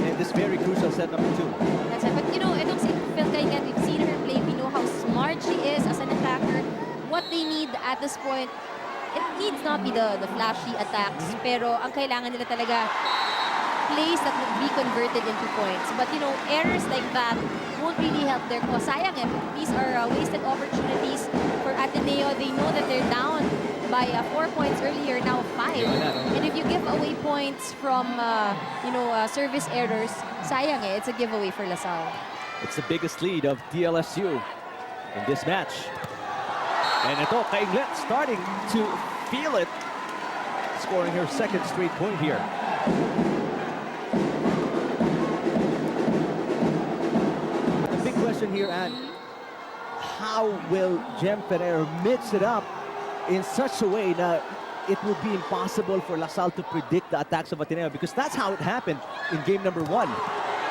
in this very crucial set number 2. That's right. But itong si Phil Kainglet, we've seen her play. We know how smart she is as an attacker. What they need at this point, it needs not be the flashy attacks, pero ang kailangan nila talaga plays that would be converted into points. But errors like that won't really help their cause. Sayang eh, these are wasted opportunities for Ateneo. They know that they're down by 4 points earlier, now 5. And if you give away points from, service errors, sayang eh, it's a giveaway for LaSalle. It's the biggest lead of DLSU in this match. And ito, Kainglet starting to feel it, scoring her second straight point here. The big question here, Anne, how will Jem Ferrer mix it up in such a way that it will be impossible for LaSalle to predict the attacks of Ateneo? Because that's how it happened in game number 1.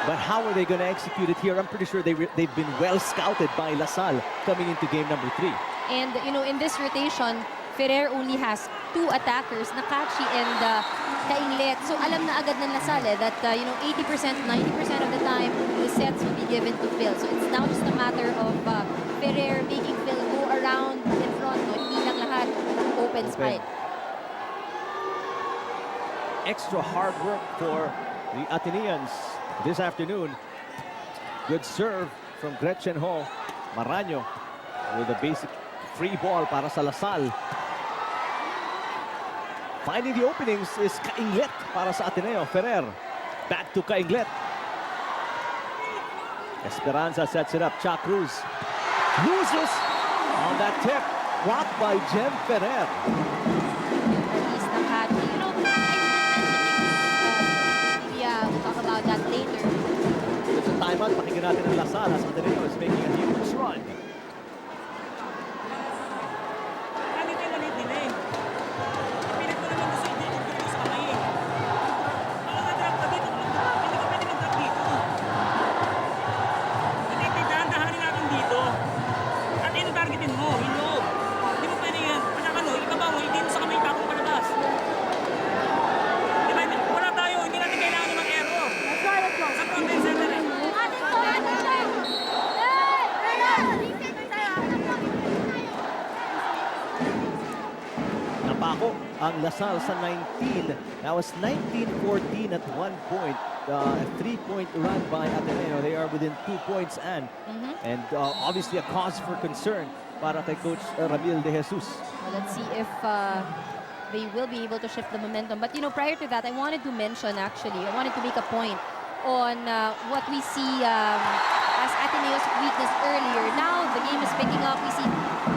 But how are they going to execute it here? I'm pretty sure they've been well scouted by LaSalle coming into game number 3. And, in this rotation, Ferrer only has 2 attackers, Nakachi and Kainglet. So alam na agad ng LaSalle that, 80%, 90% of the time, the sets will be given to Phil. So it's now just a matter of Ferrer making Phil go around in front, hindi lang lahat open spike. Extra hard work for the Ateneans this afternoon. Good serve from Gretchen Ho. Maraño with a basic free ball para sa LaSalle. Finding the openings is Kainglet para sa Ateneo. Ferrer back to Kainglet. Esperanza sets it up. Cha Cruz loses on that tip. Blocked by Jem Ferrer. Release Nakachi. I mentioned we'll talk about that later. It's a timeout. Pakinggan natin ang LaSalle as Ateneo is making a huge run. Ang LaSalle sa 19. That was 19-14 at one point. A 3-point run by Ateneo. They are within 2 points, and obviously a cause for concern para kay Coach Ramil De Jesus. Well, let's see if they will be able to shift the momentum. But prior to that, I wanted to mention I wanted to make a point on what we see as Ateneo's weakness earlier. Now the game is picking up. We see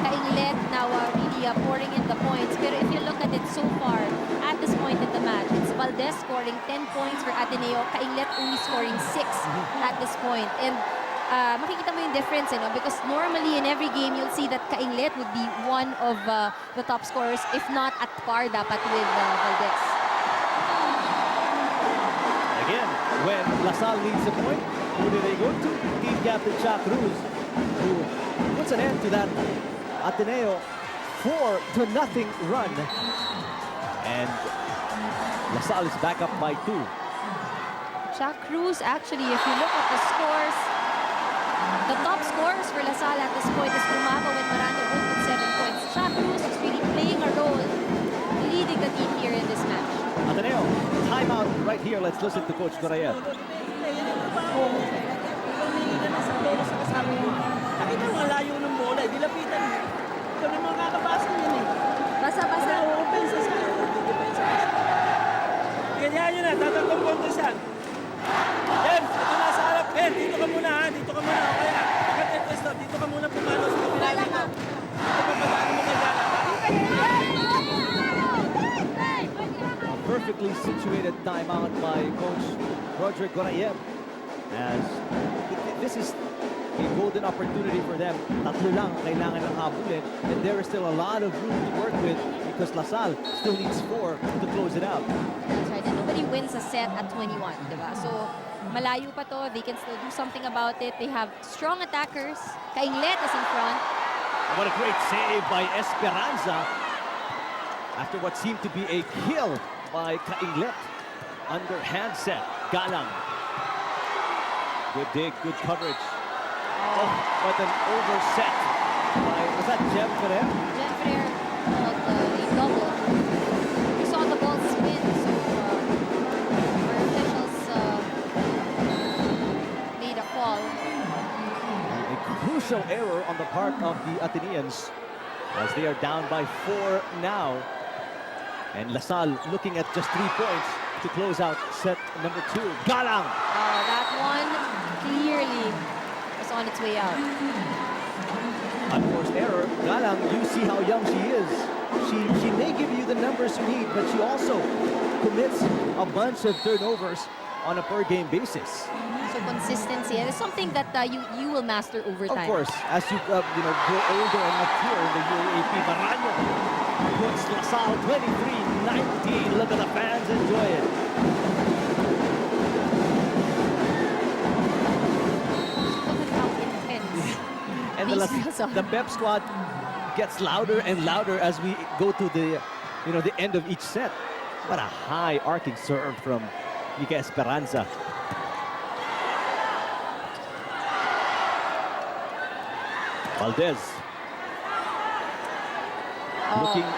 Kainglet now really pouring in the points. But if you look at it so far, at this point in the match, it's Valdez scoring 10 points for Ateneo, Kainglet only scoring 6 at this point. And makikita mo yung difference, because normally in every game, you'll see that Kainglet would be one of the top scorers, if not at par dapat with Valdez. Again, when LaSalle needs a point, who do they go to? Team captain Cha Cruz, who puts an end to that Ateneo 4-0 run. And LaSalle is back up by 2. Cha Cruz, actually, if you look at the scores, the top scorers for LaSalle at this point is Lumaco and Marano, both with 7 points. Cha Cruz is really playing a role, leading the team here in this match. Ateneo, timeout right here. Let's listen to Coach Gorayev. Nakita mo, layo ng bola, dilapitan mo. Ito na mga kakabasan yun eh. Basa-basa. Open sa sa'yo. Ganyan yun na, tatagpang kontra siya. Jem, ito na sa harap. Dito ka muna ha, dito ka muna. Kaya, pagkat pwesto, dito ka muna pumalo sa kapila dito. Ito pa paano mo kailangan. A perfectly situated timeout by Coach Roderick Gorayev. As this is a golden opportunity for them. Tatlo lang kailangan ng habulin, and there is still a lot of room to work with because LaSalle still needs 4 to close it out. That's right, and nobody wins a set at 21, diba? So, malayo pa to. They can still do something about it. They have strong attackers. Kainglet is in front. What a great save by Esperanza after what seemed to be a kill by Kainglet. Underhand set. Galang. Good dig, good coverage. Oh, but an overset by, was that Jem Ferrer? Jem Ferrer called a double. We saw the ball spin, so our officials made a call. crucial error on the part of the Ateneans as they are down by 4 now. And LaSalle looking at just 3 points to close out set number 2. Galang! That one clearly was on its way out. Unforced error. Galang, you see how young she is. She may give you the numbers you need, but she also commits a bunch of turnovers on a per-game basis. So consistency, and it's something that you will master over Of time. course, as you grow older and mature in the UAAP, Maranyo puts LaSalle 23-19. Look at the fans enjoy it. Look at how intense. And these the pep squad gets louder and louder as we go to the end of each set. What a high arcing serve from Ika Esperanza. Valdez. Looking.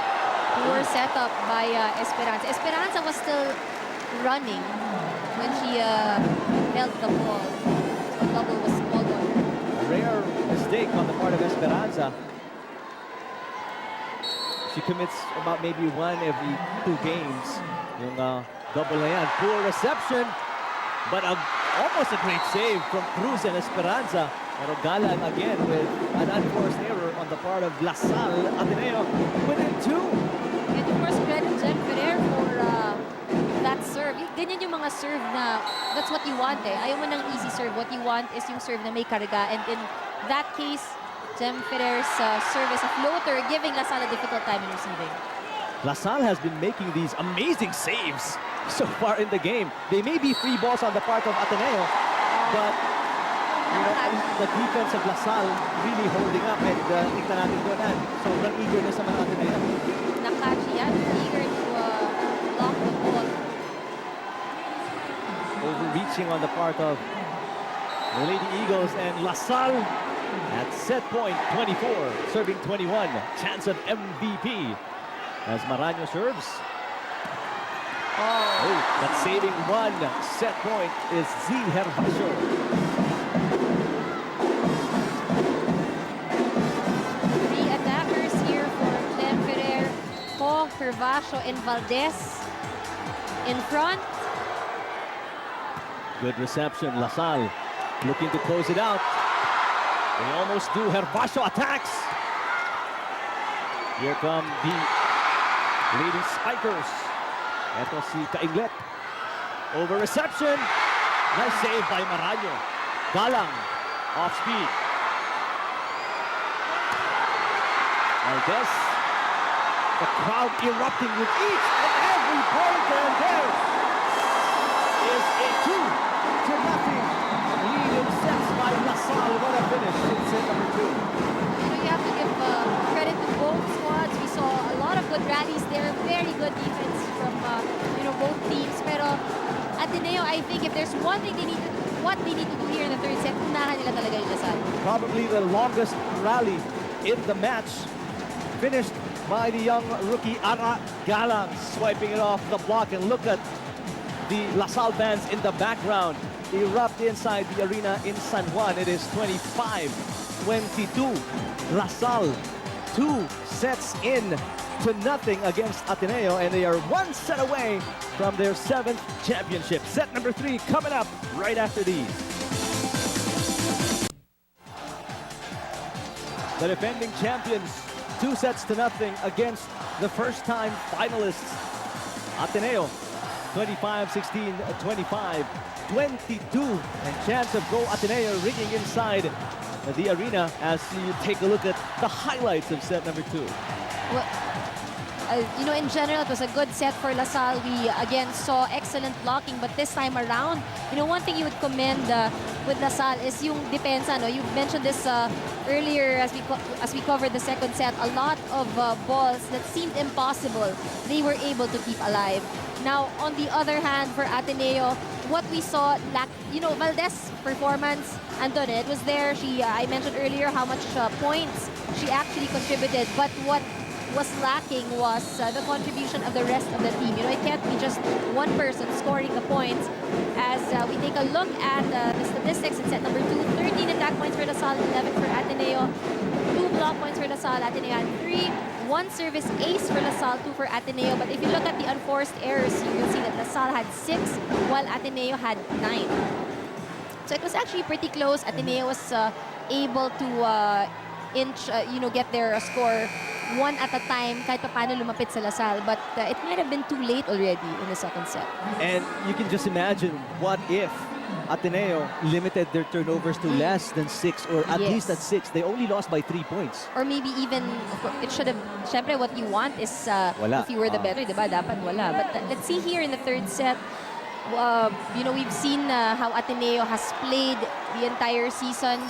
Poor setup by Esperanza. Esperanza was still running when she held the ball. So double was called on her. A rare mistake on the part of Esperanza. She commits about maybe 1 every 2 games. Yung double na yan. Poor reception, but almost a great save from Cruz and Esperanza. Pero Galang again with an unforced error on the part of LaSalle. Ateneo within 2. And of course, credit Jen Ferrer for that serve. Ganyan yung mga serve na, that's what you want eh. Ayaw mo ng easy serve. What you want is yung serve na may karga. And in that case, Jem Ferrer's serve is a floater, giving LaSalle a difficult time in receiving. LaSalle has been making these amazing saves so far in the game. They may be free balls on the part of Ateneo, but the defense of LaSalle really holding up, and tignan natin doon. Sobrang eager na sa mga Ateneo. Nakatch yan, eager to block the ball. Overreaching on the part of the Lady Eagles, and LaSalle at set point 24, serving 21. Chance of MVP as Maranyo serves. But saving 1 set point is Z Hervasio. The attackers here for Jen Ferrer, Ho, Hervasio, and Valdez in front. Good reception. LaSalle looking to close it out. They almost do. Hervasio attacks. Here come the Lady Spikers. Ito si Kainglet. Over reception. Nice save by Maranyo. Galang off speed. Valdez. The crowd erupting with each and every point, and there is a 2-0 lead in sets by LaSalle. What a finish in set number 2. You have to give credit to both squads. We saw a lot of good rallies there. Very good defense from both teams. Pero Ateneo, I think if there's one thing what they need to do here in the 3rd set, unahan nila talaga yung LaSalle. Probably the longest rally in the match, finished by the young rookie Ara Galang, swiping it off the block. And look at the LaSalle fans in the background erupt inside the arena in San Juan. It is 25-22. LaSalle 2 sets in to nothing against Ateneo, and they are 1 set away from their 7th championship. Set number 3 coming up right after these. The defending champions, 2 sets to nothing against the first-time finalists. Ateneo, 25-16, 25-22. And chance of Go Ateneo ringing inside the arena as you take a look at the highlights of set number 2. Well, in general, it was a good set for LaSalle. We, again, saw excellent blocking, but this time around, one thing you would commend with LaSalle is yung depensa. You mentioned this earlier as we covered the 2nd set. A lot of balls that seemed impossible, they were able to keep alive. Now, on the other hand, for Ateneo, what we saw, Valdez's performance, andun, it was there. I mentioned earlier how much points she actually contributed, but what was lacking was the contribution of the rest of the team. It can't be just one person scoring the points. As we take a look at the statistics in set number 2, 13 attack points for LaSalle. LaSalle, 11 for Ateneo. 2 block points for LaSalle. Ateneo had 3. 1 service ace for LaSalle, 2 for Ateneo. But if you look at the unforced errors, you will see that LaSalle had 6, while Ateneo had 9. So it was actually pretty close. Ateneo was able to get their score one at a time, kahit paano lumapit sa LaSalle. But it might have been too late already in the second set. And you can just imagine what if Ateneo limited their turnovers to less than 6 or at Yes. least at 6. They only lost by 3 points. Or maybe even, it should have, syempre what you want is, Wala. if you were the better, diba? Dapat wala. But let's see here in the third set, we've seen how Ateneo has played the entire season.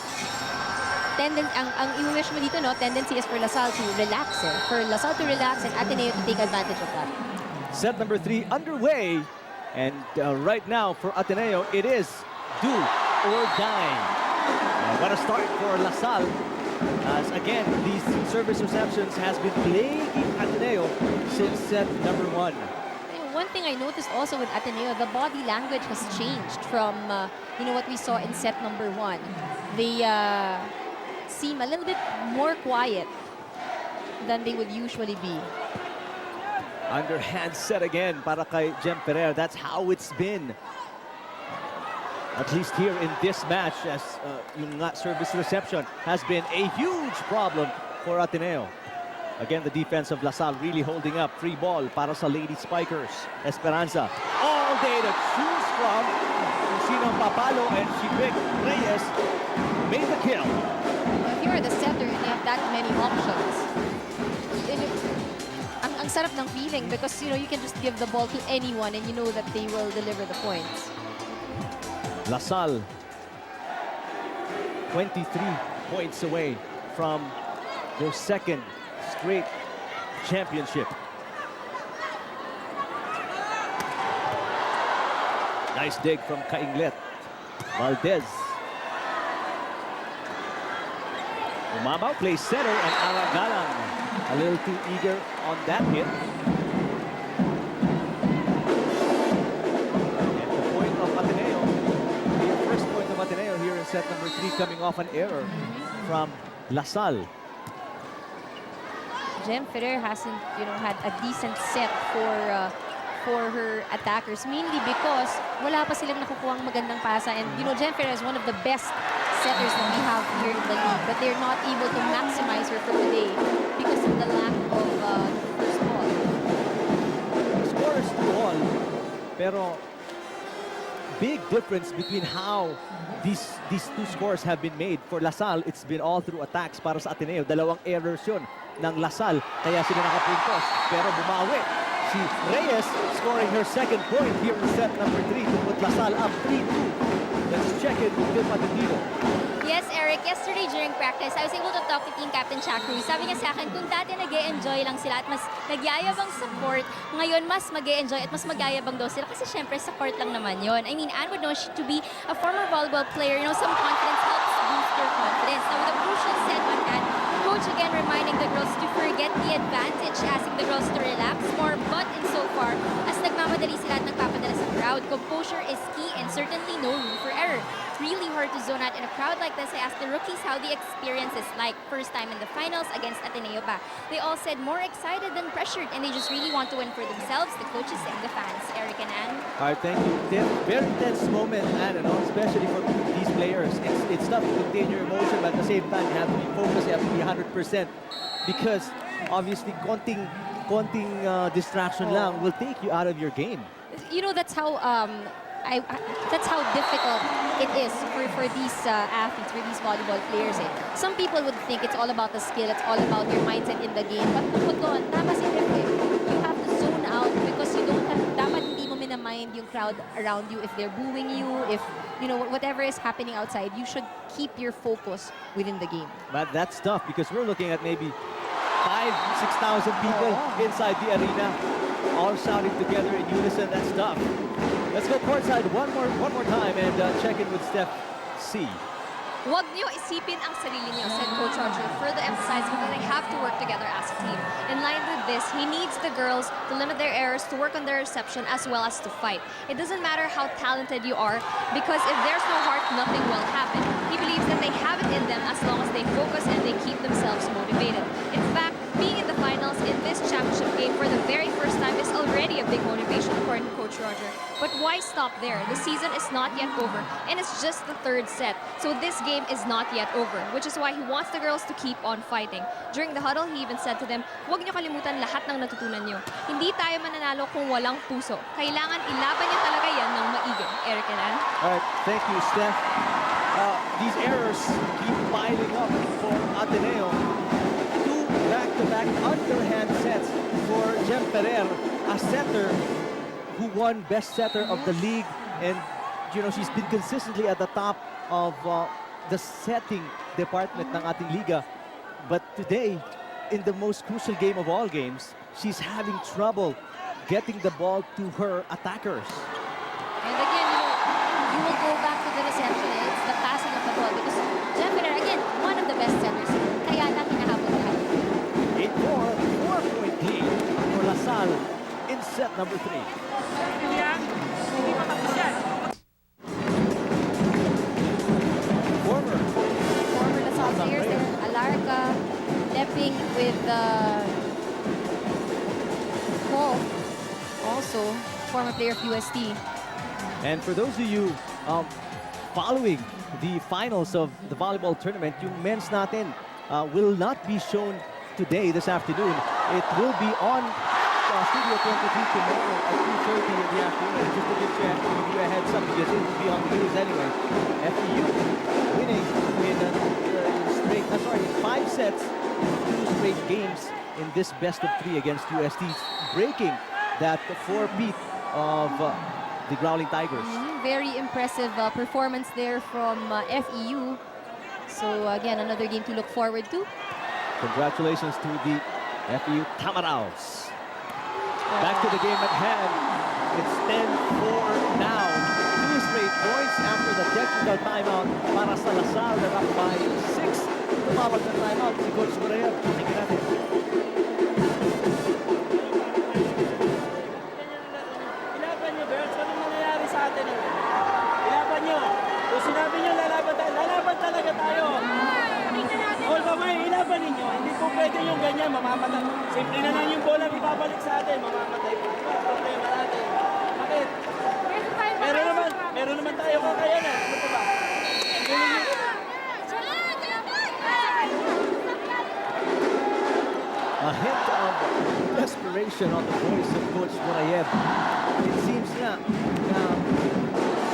Ang i-wish mo dito, no, tendency is for LaSalle to relax. For LaSalle to relax and Ateneo to take advantage of that. Set number 3 underway. And right now for Ateneo, it is do or die. What a start for LaSalle. As again, these service receptions has been plaguing Ateneo since set number 1. One thing I noticed also with Ateneo, the body language has changed from what we saw in set number 1. They seem a little bit more quiet than they would usually be. Underhand set again para kay Jem Ferrer. That's how it's been. At least here in this match, as yung service reception has been a huge problem for Ateneo. Again, the defense of LaSalle really holding up. Free ball para sa Lady Spikers. Esperanza all day to choose from. Kung sino ang papalo, and Shibik Reyes made the kill. If you're the setter and you have that many options, ang sarap ng feeling because you can just give the ball to anyone and you know that they will deliver the points. LaSalle 23 points away from their second straight championship. Nice dig from Kainglet. Valdez. Umamaw plays center, and Aragalang a little too eager on that hit. And the point of Ateneo, the first point of Ateneo here in set number 3, coming off an error from LaSalle. Jem Ferrer hasn't, had a decent set for her attackers, mainly because wala pa silang nakukuhang magandang pasa. And, Jem Ferrer is one of the best setters that we have here in the league, but they're not able to maximize her for today because of the lack of first ball. The score is 2-all, pero big difference between how these two scores have been made. For LaSalle, it's been all through attacks. Para sa Ateneo, dalawang errors yun ng LaSalle, kaya sila nakapuntos. Pero bumawi si Reyes, scoring her second point here in set number 3 to put LaSalle up 3-2. Let's check it with Tim Ateneo. Yes, Eric. Yesterday during practice, I was able to talk to Team Captain Chuck Cruz. Sabi niya sa akin, kung dati nag-e-enjoy lang sila at mas nagyayabang sa court, ngayon mas mag-e-enjoy at mas magyayabang daw sila kasi syempre sa court lang naman yon. I mean, Anne would know she to be a former volleyball player. Some confidence helps boost your confidence. Now, with a crucial set on hand, Coach again reminding the girls to forget the advantage, asking the girls to relax more. But insofar, as nagmamadali sila at nagpapadala sa crowd, composure is key and certainly no room for error. Really hard to zone out in a crowd like this. I asked the rookies how the experience is like. First time in the finals against Ateneo ba. They all said more excited than pressured and they just really want to win for themselves, the coaches and the fans. Eric and Anne. All right, thank you, Tim. Very tense moment, Anne, especially for these players. It's tough to contain your emotion, but at the same time, you have to be focused, you have to be 100%. Because obviously, konting distraction lang will take you out of your game. That's how that's how difficult it is for these athletes, for these volleyball players. Some people would think it's all about the skill, it's all about your mindset in the game. But bukod doon, tama si Rep, you have to zone out because you don't have, dapat hindi mo minamind yung crowd around you if they're booing you, if, whatever is happening outside, you should keep your focus within the game. But that's tough because we're looking at maybe 5,000-6,000 people inside the arena, all shouting together in unison. That's tough. Let's go courtside one more time and check in with Steph C. Huwag niyo isipin ang sarili niyo, said Coach Roger, further emphasizing that they have to work together as a team. In line with this, he needs the girls to limit their errors, to work on their reception, as well as to fight. It doesn't matter how talented you are, because if there's no heart, nothing will happen. He believes that they have it in them as long as they focus and they keep themselves motivated. In fact, being in the finals in this championship game for the very first time is already a big motivation according to Coach Roger. But why stop there? The season is not yet over and it's just the third set. So this game is not yet over, which is why he wants the girls to keep on fighting. During the huddle, he even said to them, "Huwag niyo kalimutan lahat ng natutunan niyo. Hindi tayo mananalo kung walang puso. Kailangan ilaban niyo talaga yan ng maigi." Eric and Ann. All right, thank you, Steph. These errors keep piling up for Ateneo. Two back-to-back underhand sets for Jem Ferrer, a setter who won best setter of the league, and you know she's been consistently at the top of the setting department ng ating liga. But today, in the most crucial game of all games, she's having trouble getting the ball to her attackers. And again, you will go back to the reception. It's the passing of the ball because Jem Ferrer, again, one of the best setters. Kaya lang hinahabol lahat. 8-4, 4-point lead for La Salle in set number 3. Former Former LaSalle players there, Alarca, Lepping with Paul, also former player of UST. And for those of you following the finals of the volleyball tournament, yung men's natin will not be shown today, this afternoon. It will be on Studio 23 tomorrow at 2:30 in the afternoon. Just to give you a heads up, because it will be on the news anyway. FEU winning in 5 sets, 2 straight games in this best of 3 against UST, breaking that 4-peat of the Growling Tigers. Very impressive performance there from FEU. So again, another game to look forward to. Congratulations to the FEU Tamaraos. Back to the game at hand. It's 10-4 now. 2 straight points after the technical timeout para sa La Salle. They're up by 6. Tumawag ng timeout si Coach Correa. Tingnan natin. Ilaban nyo, girls. Anong nangyayari sa atin? Ilaban nyo. Kung sinabi nyo lalaban talaga tayo. All ba may ilaban ninyo? Hindi po pwede yung ganyan, mamamatay. Simple na lang yung bola ibabalik sa atin, mamamatay po. Problema natin. Bakit? Meron naman tayo kakayanan. Ano po ba? A hint of desperation on the voice of Coach Morayev. It seems na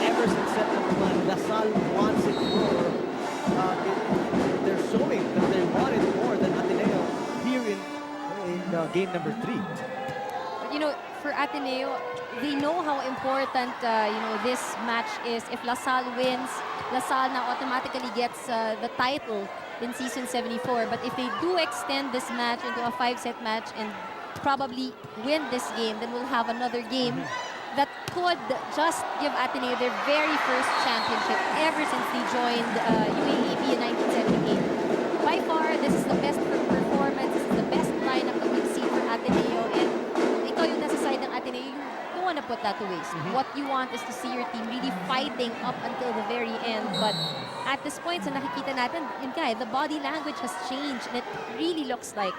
ever since set number 1, La Salle wants it more. They're showing that they want it more than Ateneo here in game number 3. But, you know, for Ateneo, they know how important this match is. If La Salle wins, La Salle now automatically gets the title in season 74. But if they do extend this match into a 5-set match and probably win this game, then we'll have another game that could just give Ateneo their very first championship ever since they joined UAAP in 1978. By far, this is the best performance, this is the best lineup that we've seen for Ateneo. And ikaw yung nasa side ng Ateneo, you don't want to put that to waste. What you want is to see your team really fighting up until the very end. But at this point, so nakikita natin, yun nga, the body language has changed. And it really looks like,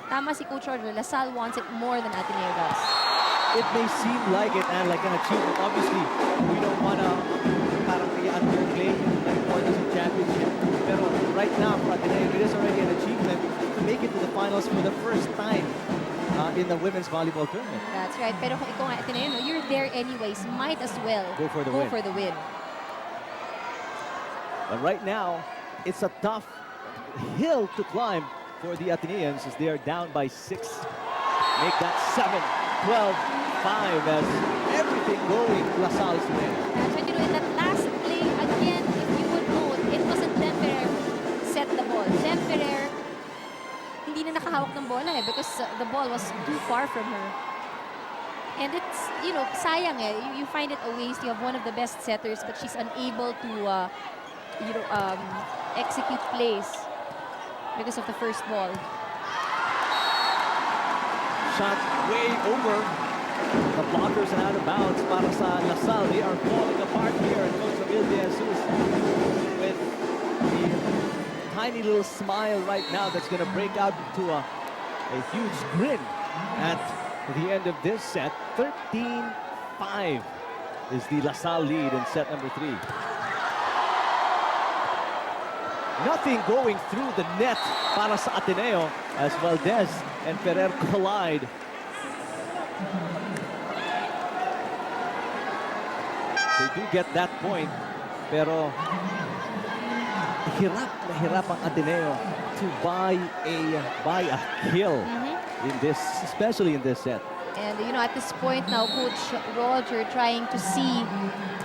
tama si Coach Roger, La Salle wants it more than Ateneo does. It may seem like it and like an achievement. Obviously, we don't want to parang underplay the importance of championship. Pero right now, for Ateneo, it is already an achievement to make it to the finals for the first time in the women's volleyball tournament. That's right. Pero kung ikaw nga Ateneo, no, you're there anyways. Might as well Go for the win. But right now, it's a tough hill to climb for the Ateneans as they are down by 6. Make that 7-12. 5 as everything going La Salle's way. That's right. You know, in that last play, again, if you would note, it wasn't Jem Ferrer who set the ball. Jem Ferrer, hindi na nakahawak ng bola because the ball was too far from her. And it's, you know, sayang you find it a waste. You have one of the best setters, but she's unable to, execute plays because of the first ball. Shot way over the blockers and out of bounds para sa La Salle. They are falling apart here. And Coach Emil De Jesus with the tiny little smile right now that's going to break out into a huge grin at the end of this set. 13-5 is the LaSalle lead in set number 3. Nothing going through the net para sa Ateneo as Valdez and Ferrer collide. They do get that point, pero hirap ang Ateneo to buy a kill in this, especially in this set. And you know, at this point now, Coach Roger trying to see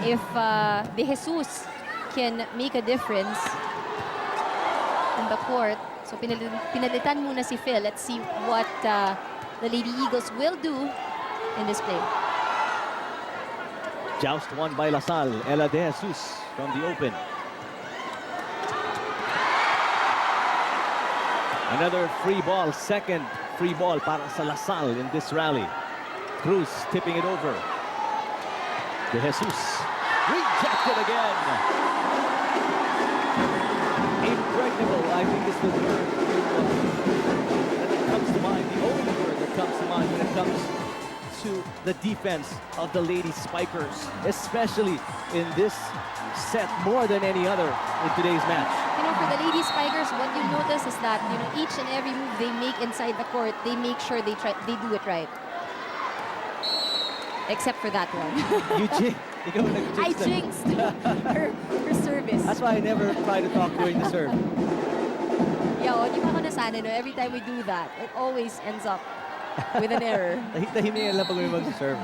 if De Jesus can make a difference in the court. So pinalitan muna si Phil. Let's see what the Lady Eagles will do in this play. Joust won by LaSalle. Ella De Jesus from the open. Another free ball, second free ball para sa LaSalle in this rally. Cruz tipping it over. De Jesus rejected again. Impregnable, I think, is the word that comes to mind, the only word that comes to mind when it comes to the defense of the Lady Spikers, especially in this set more than any other in today's match. You know, for the Lady Spikers, what you notice is that, you know, each and every move they make inside the court, they make sure they do it right. Except for that one. I jinxed her service. That's why I never try to talk during the serve. Yeah, di ba ako nasanay, no? Every time we do that, it always ends up with an error. Tahimik lang pag may mag-serve.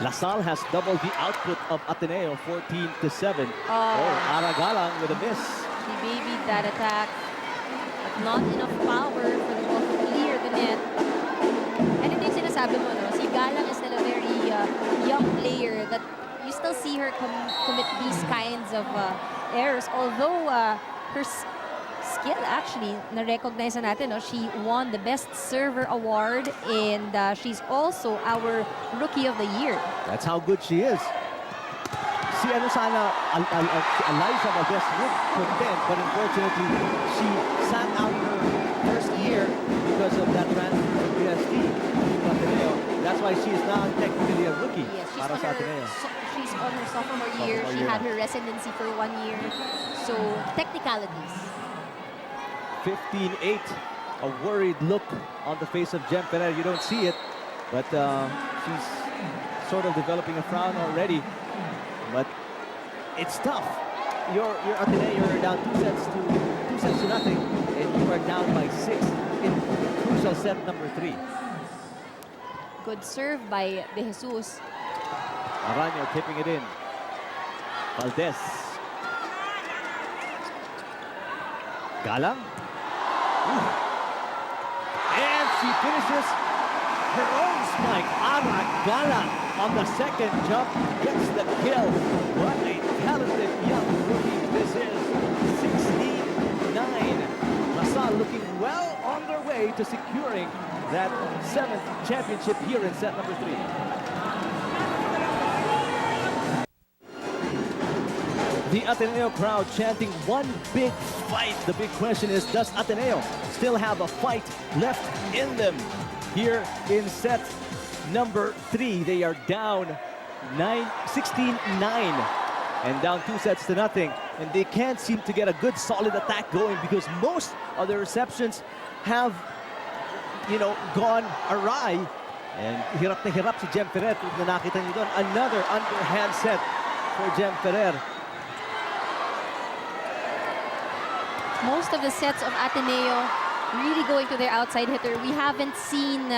LaSalle has doubled the output of Ateneo, 14-7. Aragalang with a miss. She babied that attack, but not enough power for the ball to clear the net. And ito yung sinasabi mo, no? Si Galang is still a very young player that you still see her commit these kinds of errors. Although her skill actually, na-recognize na natin, no? She won the Best Server Award and she's also our Rookie of the Year. That's how good she is. Si sana Eliza Valdez would contend, but unfortunately she sat out her first year because of that transfer from USD to Ateneo. That's why she is now technically a rookie. Yes, para sa Ateneo. she's on her sophomore year. She had her residency for 1 year. So technicalities. 15-8. A worried look on the face of Jem Ferrer. You don't see it, but she's sort of developing a frown already. But it's tough. You're Ateneo, you're down 2 sets to nothing, and you are down by 6 in crucial set number 3. Good serve by De Jesus. Araño tipping it in. Valdez. Galang. And she finishes her own spike. Galang on the second jump gets the kill. What a talented young rookie this is. 16-9. LaSalle looking well on their way to securing that 7th championship here in set number 3. The Ateneo crowd chanting one big fight. The big question is, does Ateneo still have a fight left in them? Here in set number 3, they are down 16-9 and down 2 sets to nothing. And they can't seem to get a good solid attack going because most of the receptions have, you know, gone awry. And hirap na hirap si Jem Ferrer. Kung nakita niyo doon, another underhand set for Jem Ferrer. Most of the sets of Ateneo really going to their outside hitter. We haven't seen,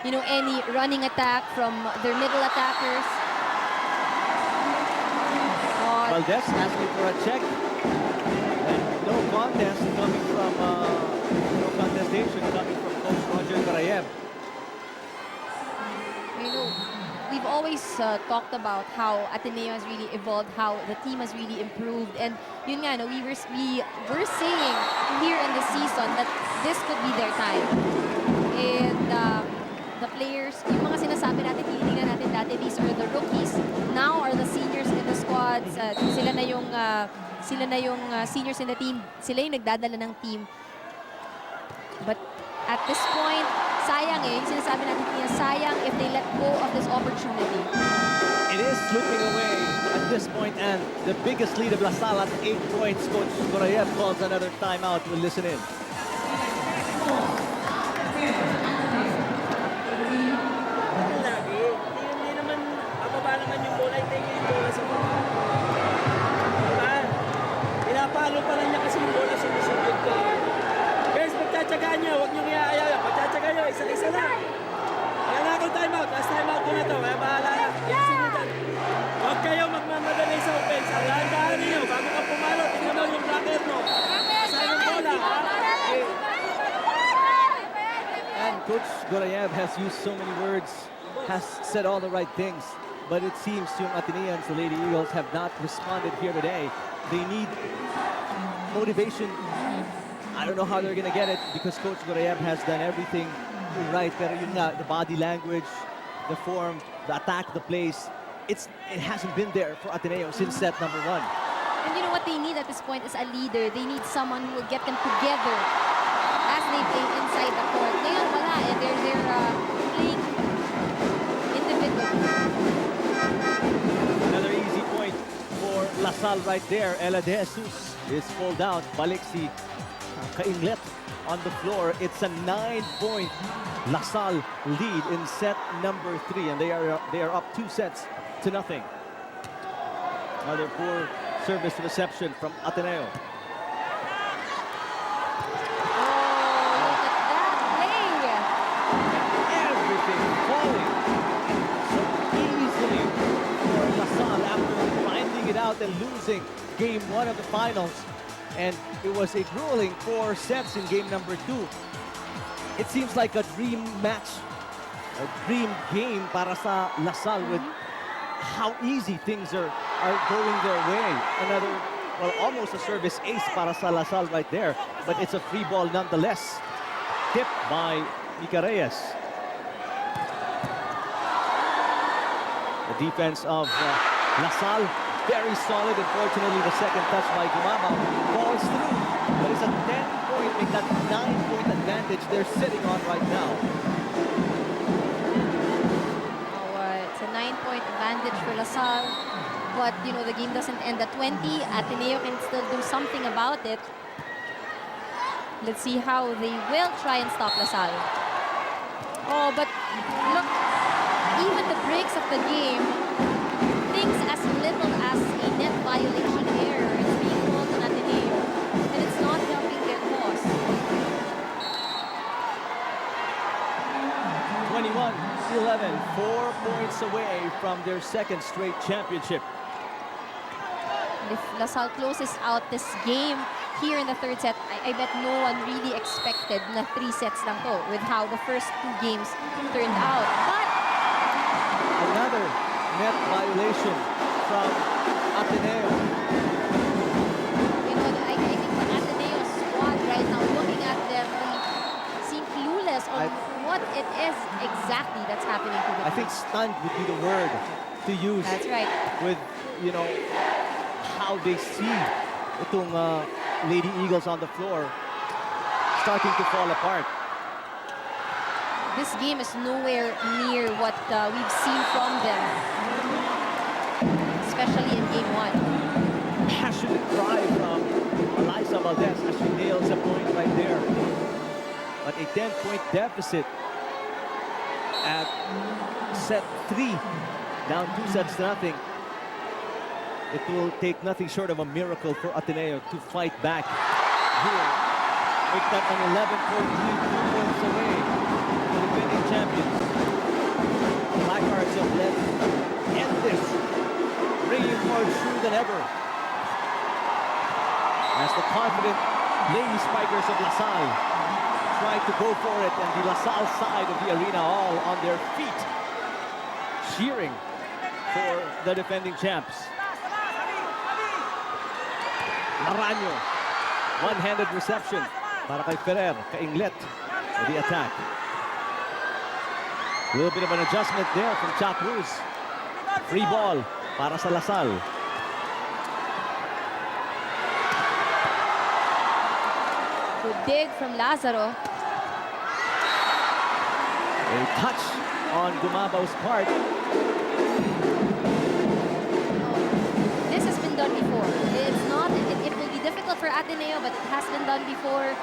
you know, any running attack from their middle attackers. Valdez asking for a check. And no contest coming from, no contestation coming from Coach Roger Carayev. You know, we've always talked about how Ateneo has really evolved, how the team has really improved, and yun nga, no, we were saying here in the season that this could be their time. And the players, yung mga sinasabi natin, tinitingnan natin dati, these are the rookies. Now are the seniors in the squads. Sila na yung seniors in the team. Sila yung nagdadala ng team. But at this point, sayang yung sinasabi natin niya, sayang if they let go of this opportunity. It is slipping away at this point, and the biggest lead of La Salle at 8 points. Coach Gorayev calls another timeout. We'll listen in. Lagi. Hindi naman, ababa naman yung bola. Hindi yung bola sa baba. Diba? Pinapalo pa lang niya kasi yung bola sumusunod ko. Guys, pagtsatsagaan niyo, huwag niyo kaya pagtsatsagaan niyo, isa-isa lang. Kaya na akong timeout. Last timeout ko na to. Kaya bahala na. Huwag kayo magmamadali sa offense. Dahan-dahan niyo. Bago ka pumalo, tingnan mo yung blocker mo. Saan yung bola? And Coach Gorayev has used so many words, has said all the right things, but it seems yung Ateneans, the Lady Eagles, have not responded here today. They need motivation. I don't know how they're gonna get it because Coach Gorayev has done everything right. Pero yun nga, the body language, the form, the attack, the plays, it hasn't been there for Ateneo since set number 1. And you know what they need at this point is a leader. They need someone who will get them together as they play inside the court. Ngayon, wala eh. They're playing individually. Another easy point for La Salle right there. Ella De Jesus is pulled out. Balik si Kainglet on the floor. It's a 9-point La Salle lead in set number 3, and they are up 2 sets to nothing. Another poor service reception from Ateneo. Everything falling so easily for La Salle after grinding it out and losing game 1 of the finals. And it was a grueling 4 sets in game number 2. It seems like a dream match, a dream game para sa La Salle with how easy things are going their way. Another, well, almost a service ace para sa La Salle right there, but it's a free ball nonetheless. Tipped by Mika Reyes. The defense of La Salle, very solid. Unfortunately, the second touch by Gumama falls through. But it's a 10-point, make that 9-point advantage they're sitting on right now. It's a 9-point advantage for La Salle. But, you know, the game doesn't end at 20. Ateneo can still do something about it. Let's see how they will try and stop La Salle. Oh, but look, even the breaks of the game, things as little as a net violation error is being called on Ateneo, and it's not helping their cause. 21-11, 4 points away from their second straight championship. And if La Salle closes out this game here in the third set, I bet no one really expected na 3 sets lang to with how the first 2 games turned out. But another net violation from Ateneo. you know, I think the Ateneo squad right now, looking at them, they seem clueless on what it is exactly that's happening to them. I think stunned would be the word to use. That's right. With, you know, how they see itong Lady Eagles on the floor starting to fall apart. This game is nowhere near what we've seen from them, especially in game 1. Passionate drive from Eliza Valdez as she nails a point right there. But a 10-point deficit at set 3, down 2 sets to nothing. It will take nothing short of a miracle for Ateneo to fight back here. Make that an 11-point lead, 2 points away. The defending champions. The Blackhearts have led end this, bringing more true than ever. As the confident Lady Spikers of La Salle try to go for it, and the La Salle side of the arena all on their feet, cheering for the defending champs. Maraño, one-handed reception para kay Ferrer, Kainglet for the attack. A little bit of an adjustment there from Cha Cruz. Free ball para sa Lasal. Good dig from Lazaro. A touch on Gumabao's part. This has been done before. It's not, it will be difficult for Ateneo, but it has been done before.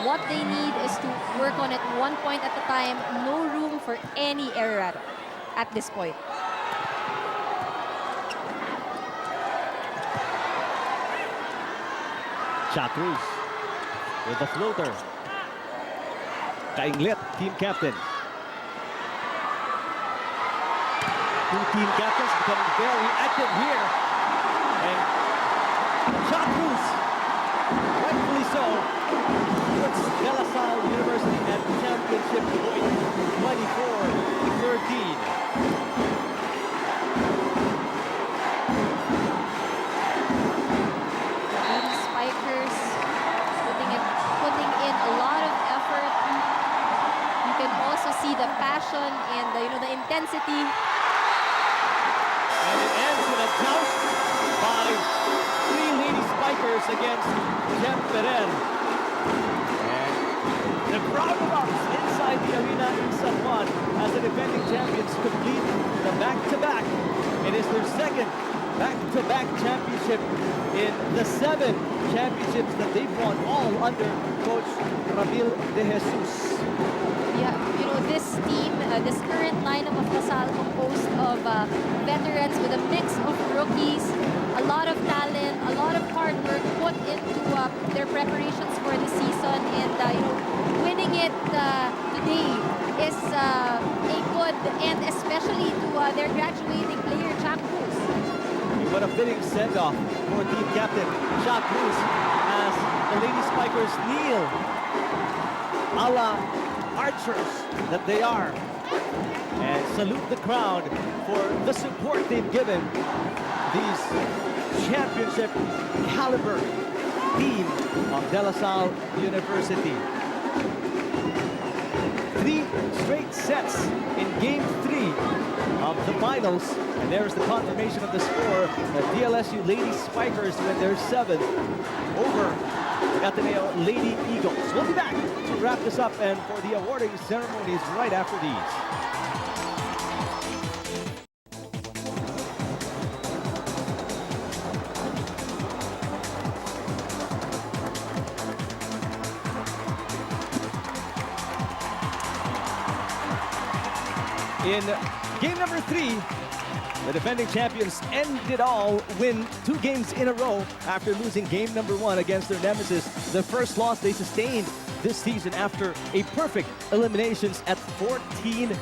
What they need is to work on it one point at a time. No room for any error at this point. Cha Cruz with the floater. Kainglet, team captain. Two team captains becoming very active here. And Cha Cruz, rightfully so, puts De La Salle University at championship point 24-13. Lady Spikers putting in a lot of effort. You can also see the passion and the intensity. And it ends in a joust by three Lady Spikers against Jem Ferrer. And the crowd erupts inside the arena in San Juan as the defending champions complete the back-to-back. It is their second back-to-back championship in the 7 championships that they've won, all under Coach Ramil De Jesus. Yeah, this team, this current lineup of Lasal composed of veterans with a mix of rookies, a lot of talent, a lot of hard work put into their preparations for the season, and winning it today is a good, and especially to their graduating player, Cha Cruz. What a fitting send-off for team captain Cha Cruz as the Lady Spikers kneel a la archers that they are and salute the crowd for the support they've given these championship caliber team of De La Salle University. 3 straight sets in game 3 of the finals, and there's the confirmation of the score. The DLSU Lady Spikers win their 7th over the Ateneo Lady Eagles. We'll be back to wrap this up and for the awarding ceremonies right after these. In game number 3, the defending champions ended all, win 2 games in a row after losing game number 1 against their nemesis. The first loss they sustained this season after a perfect eliminations at 14-0.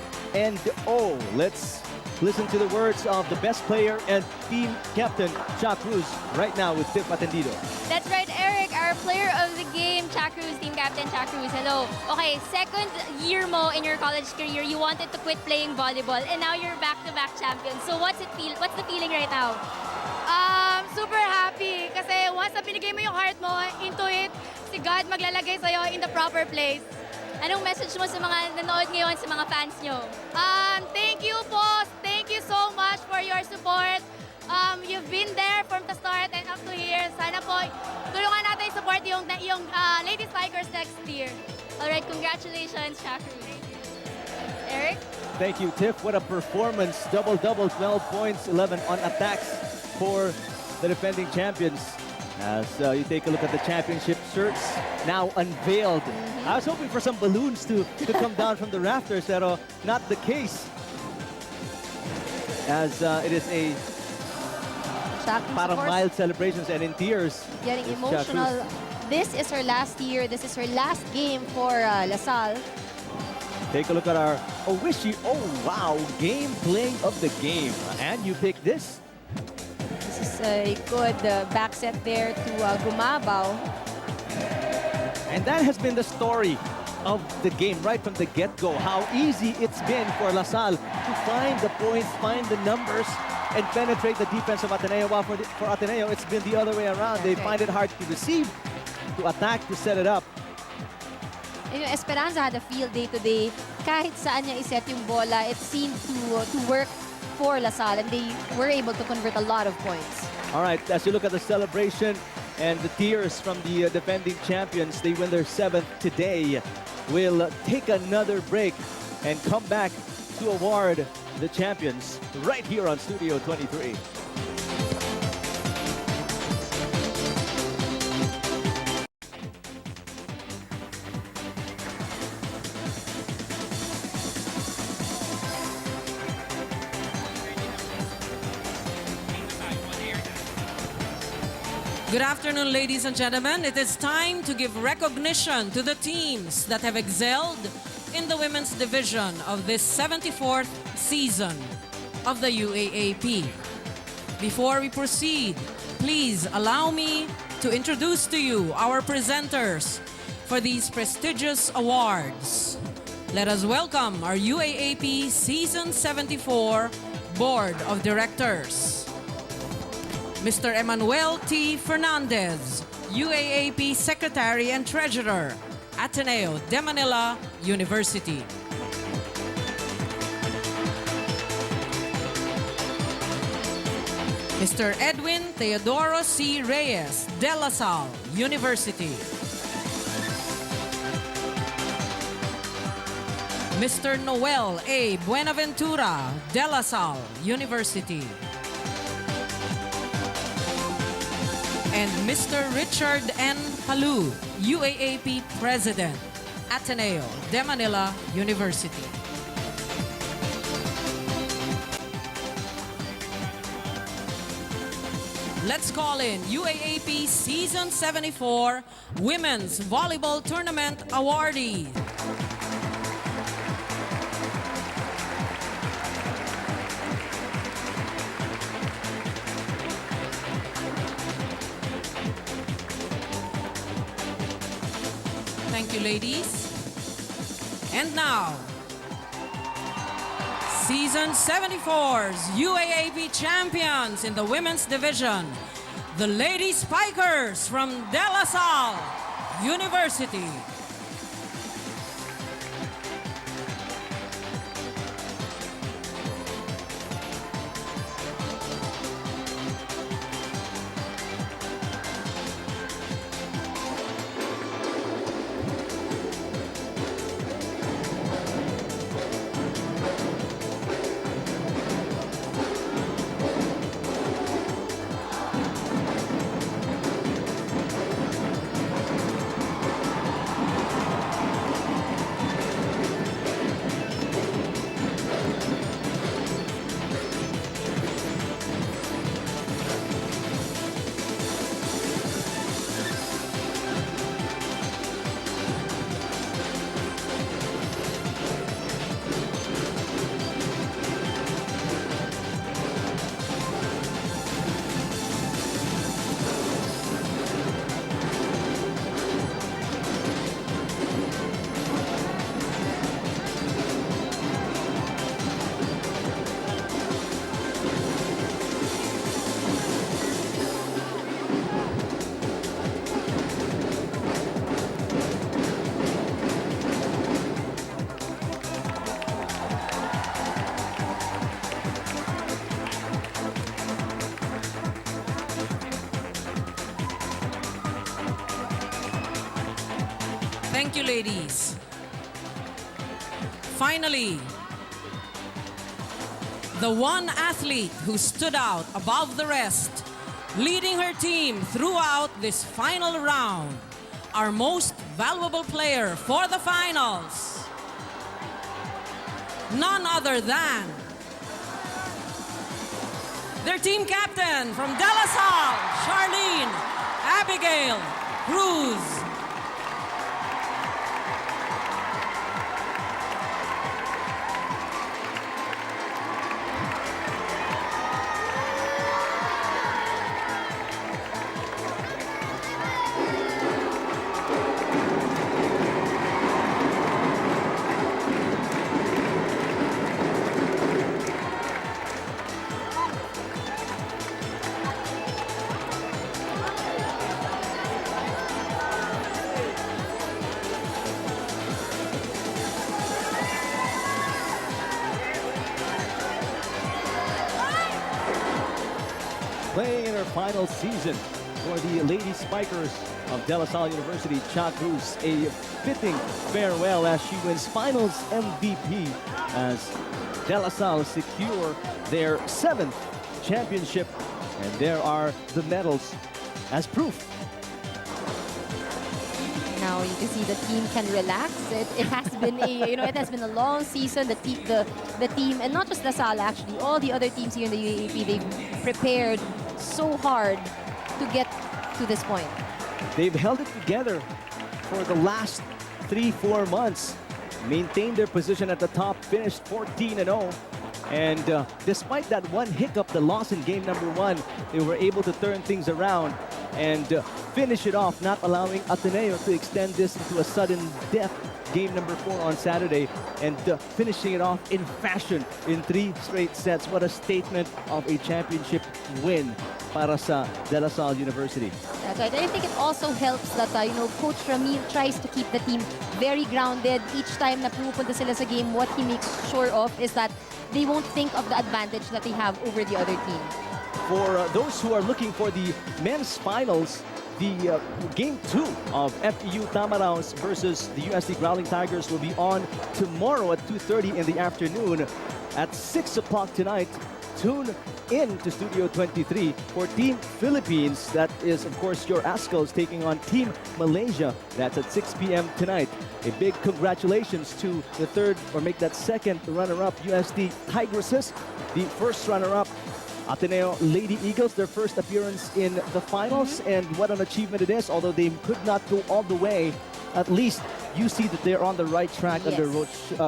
Let's listen to the words of the best player and team captain, Cha Cruz, right now with Tip Atendido. That's right, Eric. Our player of the game, Cha Cruz, team captain Cha Cruz. Hello. Okay, second year mo in your college career, you wanted to quit playing volleyball, and now you're back-to-back champion. So what's the feeling right now? Super happy kasi once na binigay mo yung heart mo into it, si God maglalagay sa'yo in the proper place. Anong message mo sa mga nanood ngayon, sa mga fans nyo? Thank you po. Thank you so much for your support. You've been there from the start and up to here. Sana po tulungan natin support yung Lady Spikers next year. Alright, congratulations, Cha Cruz. Eric? Thank you, Tiff. What a performance. Double-double, 12 points, 11 on attacks for the defending champions. As you take a look at the championship shirts, now unveiled. I was hoping for some balloons to come down from the rafters, pero not the case. As it is a parang mild celebrations and in tears. Getting emotional. This is her last year. This is her last game for Lasal. Take a look at our oh wow, game playing of the game. And you pick this. This is a good back set there to Gumabao. And that has been the story of the game right from the get-go. How easy it's been for Lasal to find the points, find the numbers, and penetrate the defense of Ateneo. While for Ateneo, it's been the other way around. They find it hard to receive, to attack, to set it up. And Esperanza had a field day today. kahit saan niya iset yung bola, it seemed to work for LaSalle, and they were able to convert a lot of points. All right, as you look at the celebration and the tears from the defending champions, they win their 7th today. We'll take another break and come back to award the champions right here on Studio 23. Good afternoon, ladies and gentlemen. It is time to give recognition to the teams that have excelled in the women's division of this 74th season of the UAAP. Before we proceed, please allow me to introduce to you our presenters for these prestigious awards. Let us welcome our UAAP Season 74 Board of Directors. Mr. Emmanuel T. Fernandez, UAAP Secretary and Treasurer, Ateneo de Manila University. Mr. Edwin Teodoro C. Reyes, De La Salle University. Mr. Noel A. Buenaventura, De La Salle University. And Mr. Richard N. Palu, UAAP President, Ateneo de Manila University. Let's call in UAAP Season 74 Women's Volleyball Tournament awardee. Thank you, ladies. And now, Season 74's UAAP champions in the women's division, the Lady Spikers from De La Salle University. Thank you, ladies. Finally, the one athlete who stood out above the rest, leading her team throughout this final round, our most valuable player for the finals, none other than their team captain from De La Salle, Charlene Abigail Cruz. playing in her final season for the Lady Spikers of De La Salle University. Cha Cruz, a fitting farewell as she wins finals MVP as De La Salle secure their 7th championship. And there are the medals as proof. Now you can see the team can relax. It has been a it has been a long season. The team, and not just La Salle actually, all the other teams here in the UAAP, they've prepared so hard to get to this point. They've held it together for the last 3-4 months, maintained their position at the top, finished 14-0. And despite that one hiccup, the loss in game number 1, they were able to turn things around and finish it off, not allowing Ateneo to extend this into a sudden death game number 4 on Saturday, and finishing it off in fashion in 3 straight sets. What a statement of a championship win para sa De La Salle University. That's right. And I think it also helps that, Coach Ramil tries to keep the team very grounded. Each time na pumupunta sila sa game, what he makes sure of is that they won't think of the advantage that they have over the other team. For those who are looking for the men's finals, the game 2 of FEU Tamaraos versus the USD Growling Tigers will be on tomorrow at 2:30 in the afternoon. At 6 o'clock tonight, tune in to Studio 23 for Team Philippines. That is, of course, your Ascals taking on Team Malaysia. That's at 6 p.m. tonight. A big congratulations to the third, or make that second runner-up, USD Tigresses. The first runner-up, Ateneo Lady Eagles, their first appearance in the finals. And what an achievement it is. Although they could not go all the way, at least you see that they're on the right track under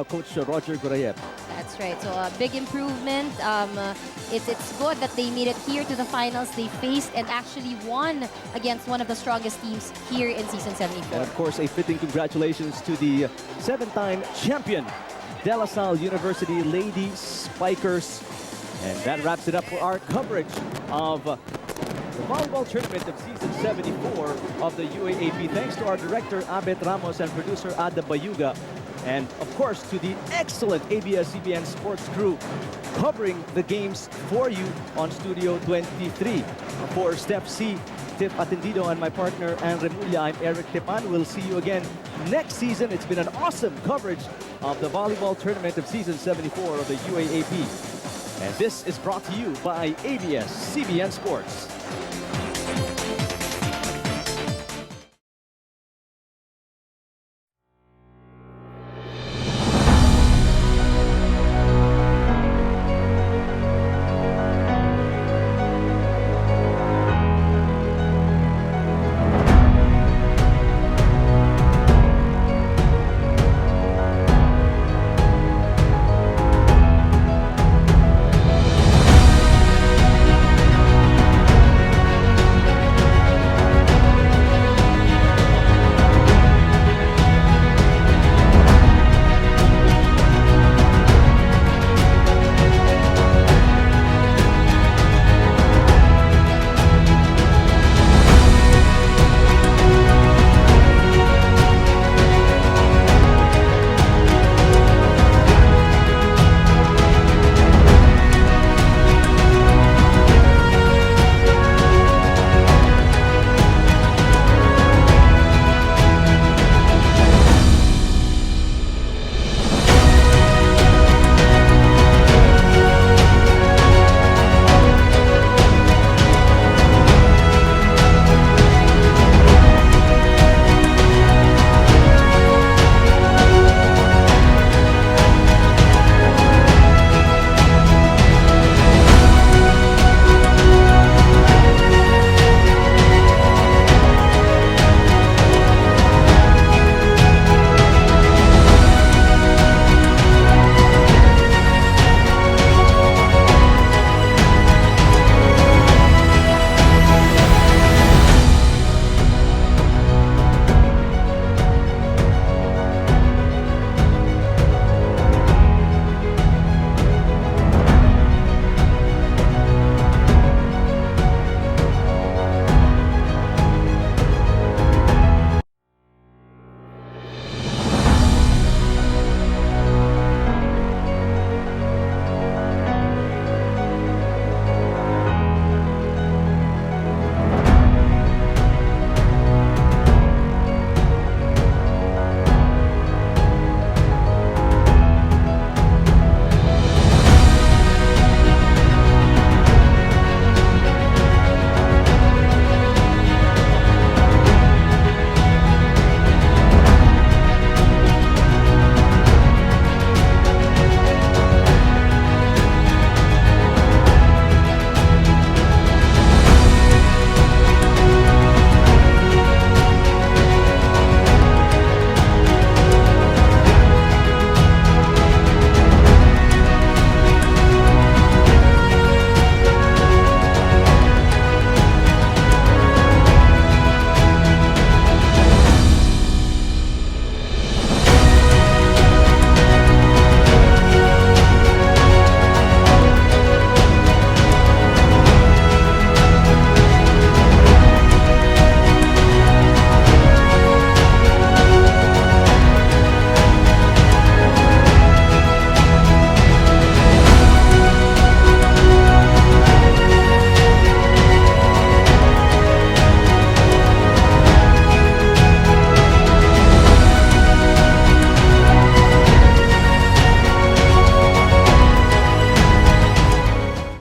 Coach Roger Gorayev. That's right. So a big improvement. It's good that they made it here to the finals. They faced and actually won against one of the strongest teams here in season 74. And of course, a fitting congratulations to the 7-time champion De La Salle University Lady Spikers. And that wraps it up for our coverage of the volleyball tournament of season 74 of the UAAP. Thanks to our director, Abet Ramos, and producer, Ada Bayuga. And of course, to the excellent ABS-CBN sports crew covering the games for you on Studio 23. For Steph C, Tiff Atendido, and my partner, Ann Remulla, I'm Eric Tepan. We'll see you again next season. It's been an awesome coverage of the volleyball tournament of season 74 of the UAAP. And this is brought to you by ABS-CBN Sports.